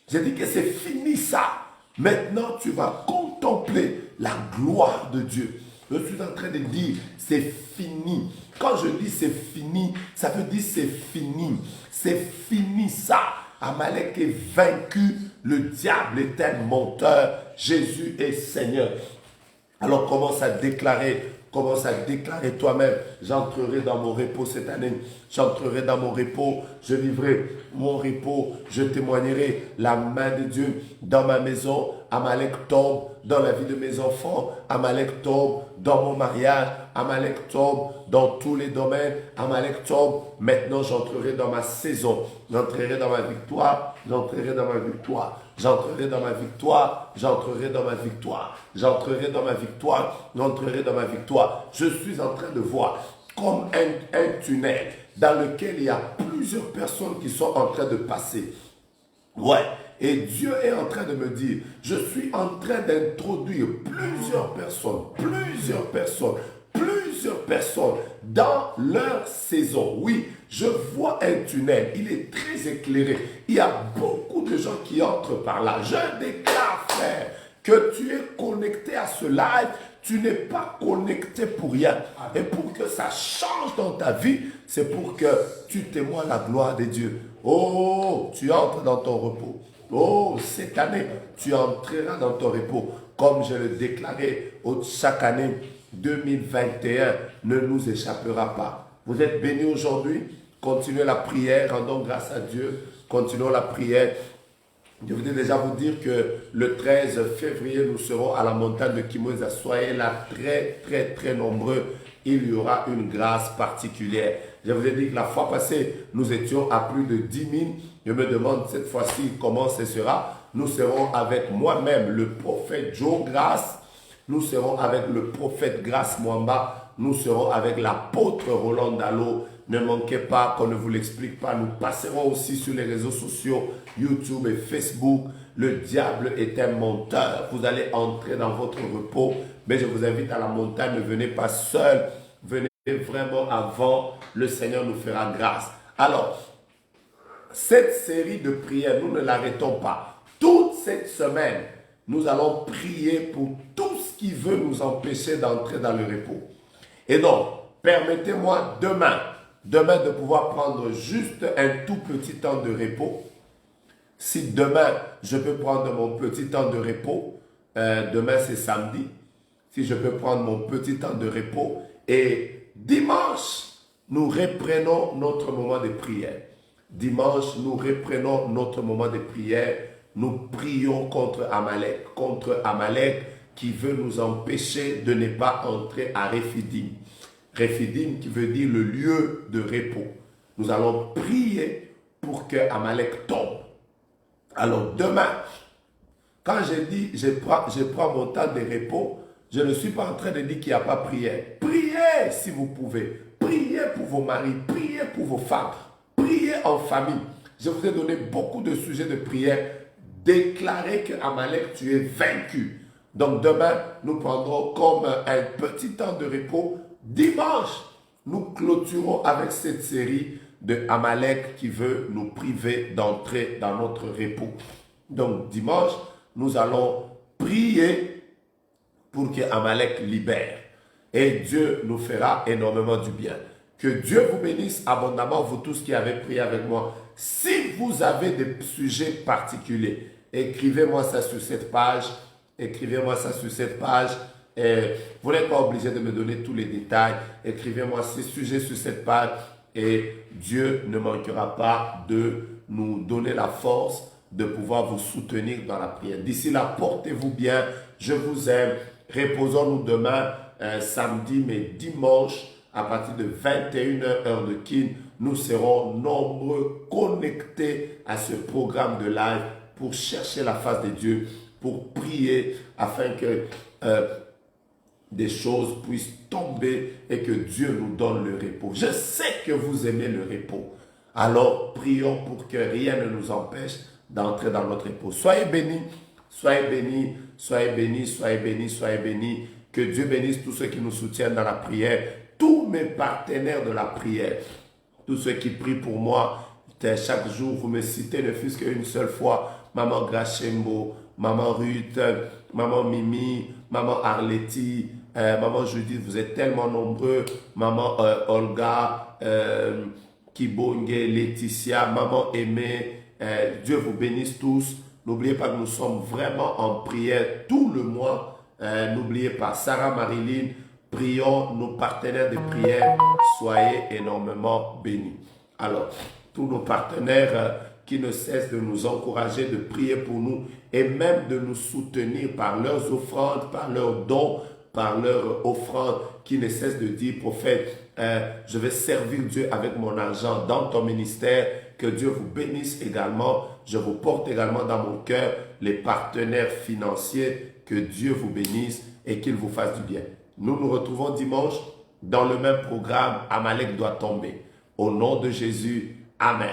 [SPEAKER 1] J'ai dit que c'est fini ça. Maintenant, tu vas contempler la gloire de Dieu. Je suis en train de dire, c'est fini. Quand je dis c'est fini, ça veut dire c'est fini. C'est fini ça. Amalek est vaincu. Le diable est un menteur. Jésus est Seigneur. Alors commence à déclarer toi-même, j'entrerai dans mon repos cette année, j'entrerai dans mon repos, je vivrai mon repos, je témoignerai la main de Dieu dans ma maison. Amalek tombe dans la vie de mes enfants, Amalek tombe dans mon mariage, Amalek tombe dans tous les domaines, Amalek tombe. Maintenant j'entrerai dans ma saison, j'entrerai dans ma victoire, j'entrerai dans ma victoire. J'entrerai dans ma victoire, j'entrerai dans ma victoire, j'entrerai dans ma victoire, j'entrerai dans ma victoire. Je suis en train de voir comme un tunnel dans lequel il y a plusieurs personnes qui sont en train de passer. Ouais, et Dieu est en train de me dire, je suis en train d'introduire plusieurs personnes dans leur saison. Oui, je vois un tunnel, il est très éclairé. Il y a beaucoup de gens qui entrent par là. Je déclare, frère, que tu es connecté à ce live, tu n'es pas connecté pour rien. Et pour que ça change dans ta vie, c'est pour que tu témoignes la gloire de Dieu. Oh, tu entres dans ton repos. Oh, cette année, tu entreras dans ton repos. Comme je le déclarais chaque année, 2021 ne nous échappera pas. Vous êtes bénis aujourd'hui. Continuez la prière, rendons grâce à Dieu. Continuons la prière. Je voudrais déjà vous dire que le 13 février, nous serons à la montagne de Kimoza. Soyez là très nombreux. Il y aura une grâce particulière. Je vous ai dit que la fois passée, nous étions à plus de 10 000. Je me demande cette fois-ci comment ce sera. Nous serons avec moi-même, le prophète Joe Grace. Nous serons avec le prophète Grace Mwamba. Nous serons avec l'apôtre Roland Dallot Ne manquez pas qu'on ne vous l'explique pas. Nous passerons aussi sur les réseaux sociaux, YouTube et Facebook. Le diable est un menteur. Vous allez entrer dans votre repos, mais je vous invite à la montagne. Ne venez pas seul. Venez vraiment avant. Le Seigneur nous fera grâce. Alors, cette série de prières, nous ne l'arrêtons pas. Toute cette semaine, nous allons prier pour tout ce qui veut nous empêcher d'entrer dans le repos. Et donc, permettez-moi demain de pouvoir prendre juste un tout petit temps de repos. Si demain, je peux prendre mon petit temps de repos, demain c'est samedi, si je peux prendre mon petit temps de repos, et dimanche, nous reprenons notre moment de prière. Dimanche, nous reprenons notre moment de prière. Nous prions contre Amalek qui veut nous empêcher de ne pas entrer à Rephidim. Rephidim qui veut dire le lieu de repos. Nous allons prier pour que Amalek tombe. Alors demain, quand je dis je prends mon temps de repos, je ne suis pas en train de dire qu'il n'y a pas prière. Priez si vous pouvez. Priez pour vos maris, priez pour vos femmes, priez en famille. Je vous ai donné beaucoup de sujets de prière. Déclarez que Amalek, tu es vaincu. Donc demain, nous prendrons comme un petit temps de repos. Dimanche, nous clôturons avec cette série de Amalek qui veut nous priver d'entrer dans notre repos. Donc dimanche, nous allons prier pour que Amalek libère. Et Dieu nous fera énormément du bien. Que Dieu vous bénisse abondamment, vous tous qui avez prié avec moi. Si vous avez des sujets particuliers, écrivez-moi ça sur cette page. Écrivez-moi ça sur cette page. Et vous n'êtes pas obligé de me donner tous les détails. Écrivez-moi ces sujets sur cette page. Et Dieu ne manquera pas de nous donner la force de pouvoir vous soutenir dans la prière. D'ici là, portez-vous bien. Je vous aime. Reposons-nous demain, samedi, mais dimanche, à partir de 21h heure de Kin, nous serons nombreux connectés à ce programme de live pour chercher la face de Dieu, pour prier afin que des choses puissent tomber et que Dieu nous donne le repos. Je sais que vous aimez le repos. Alors, prions pour que rien ne nous empêche d'entrer dans notre repos. Soyez bénis, soyez bénis, soyez bénis, soyez bénis, soyez bénis. Que Dieu bénisse tous ceux qui nous soutiennent dans la prière, tous mes partenaires de la prière, tous ceux qui prient pour moi. Chaque jour, vous me citez ne fût-ce qu'une seule fois. Maman Grachembo, Maman Ruth, Maman Mimi, Maman Arletty, Maman Judith, vous êtes tellement nombreux. Maman Olga, Kibonge, Laetitia, Maman Aimée, Dieu vous bénisse tous. N'oubliez pas que nous sommes vraiment en prière tout le mois. N'oubliez pas, Sarah Marilyn, prions nos partenaires de prière. Soyez énormément bénis. Alors, tous nos partenaires qui ne cessent de nous encourager, de prier pour nous et même de nous soutenir par leurs offrandes, par leurs dons, par leurs offrandes, qui ne cessent de dire, prophète, je vais servir Dieu avec mon argent dans ton ministère. Que Dieu vous bénisse également. Je vous porte également dans mon cœur les partenaires financiers. Que Dieu vous bénisse et qu'il vous fasse du bien. Nous nous retrouvons dimanche dans le même programme. Amalek doit tomber. Au nom de Jésus, Amen.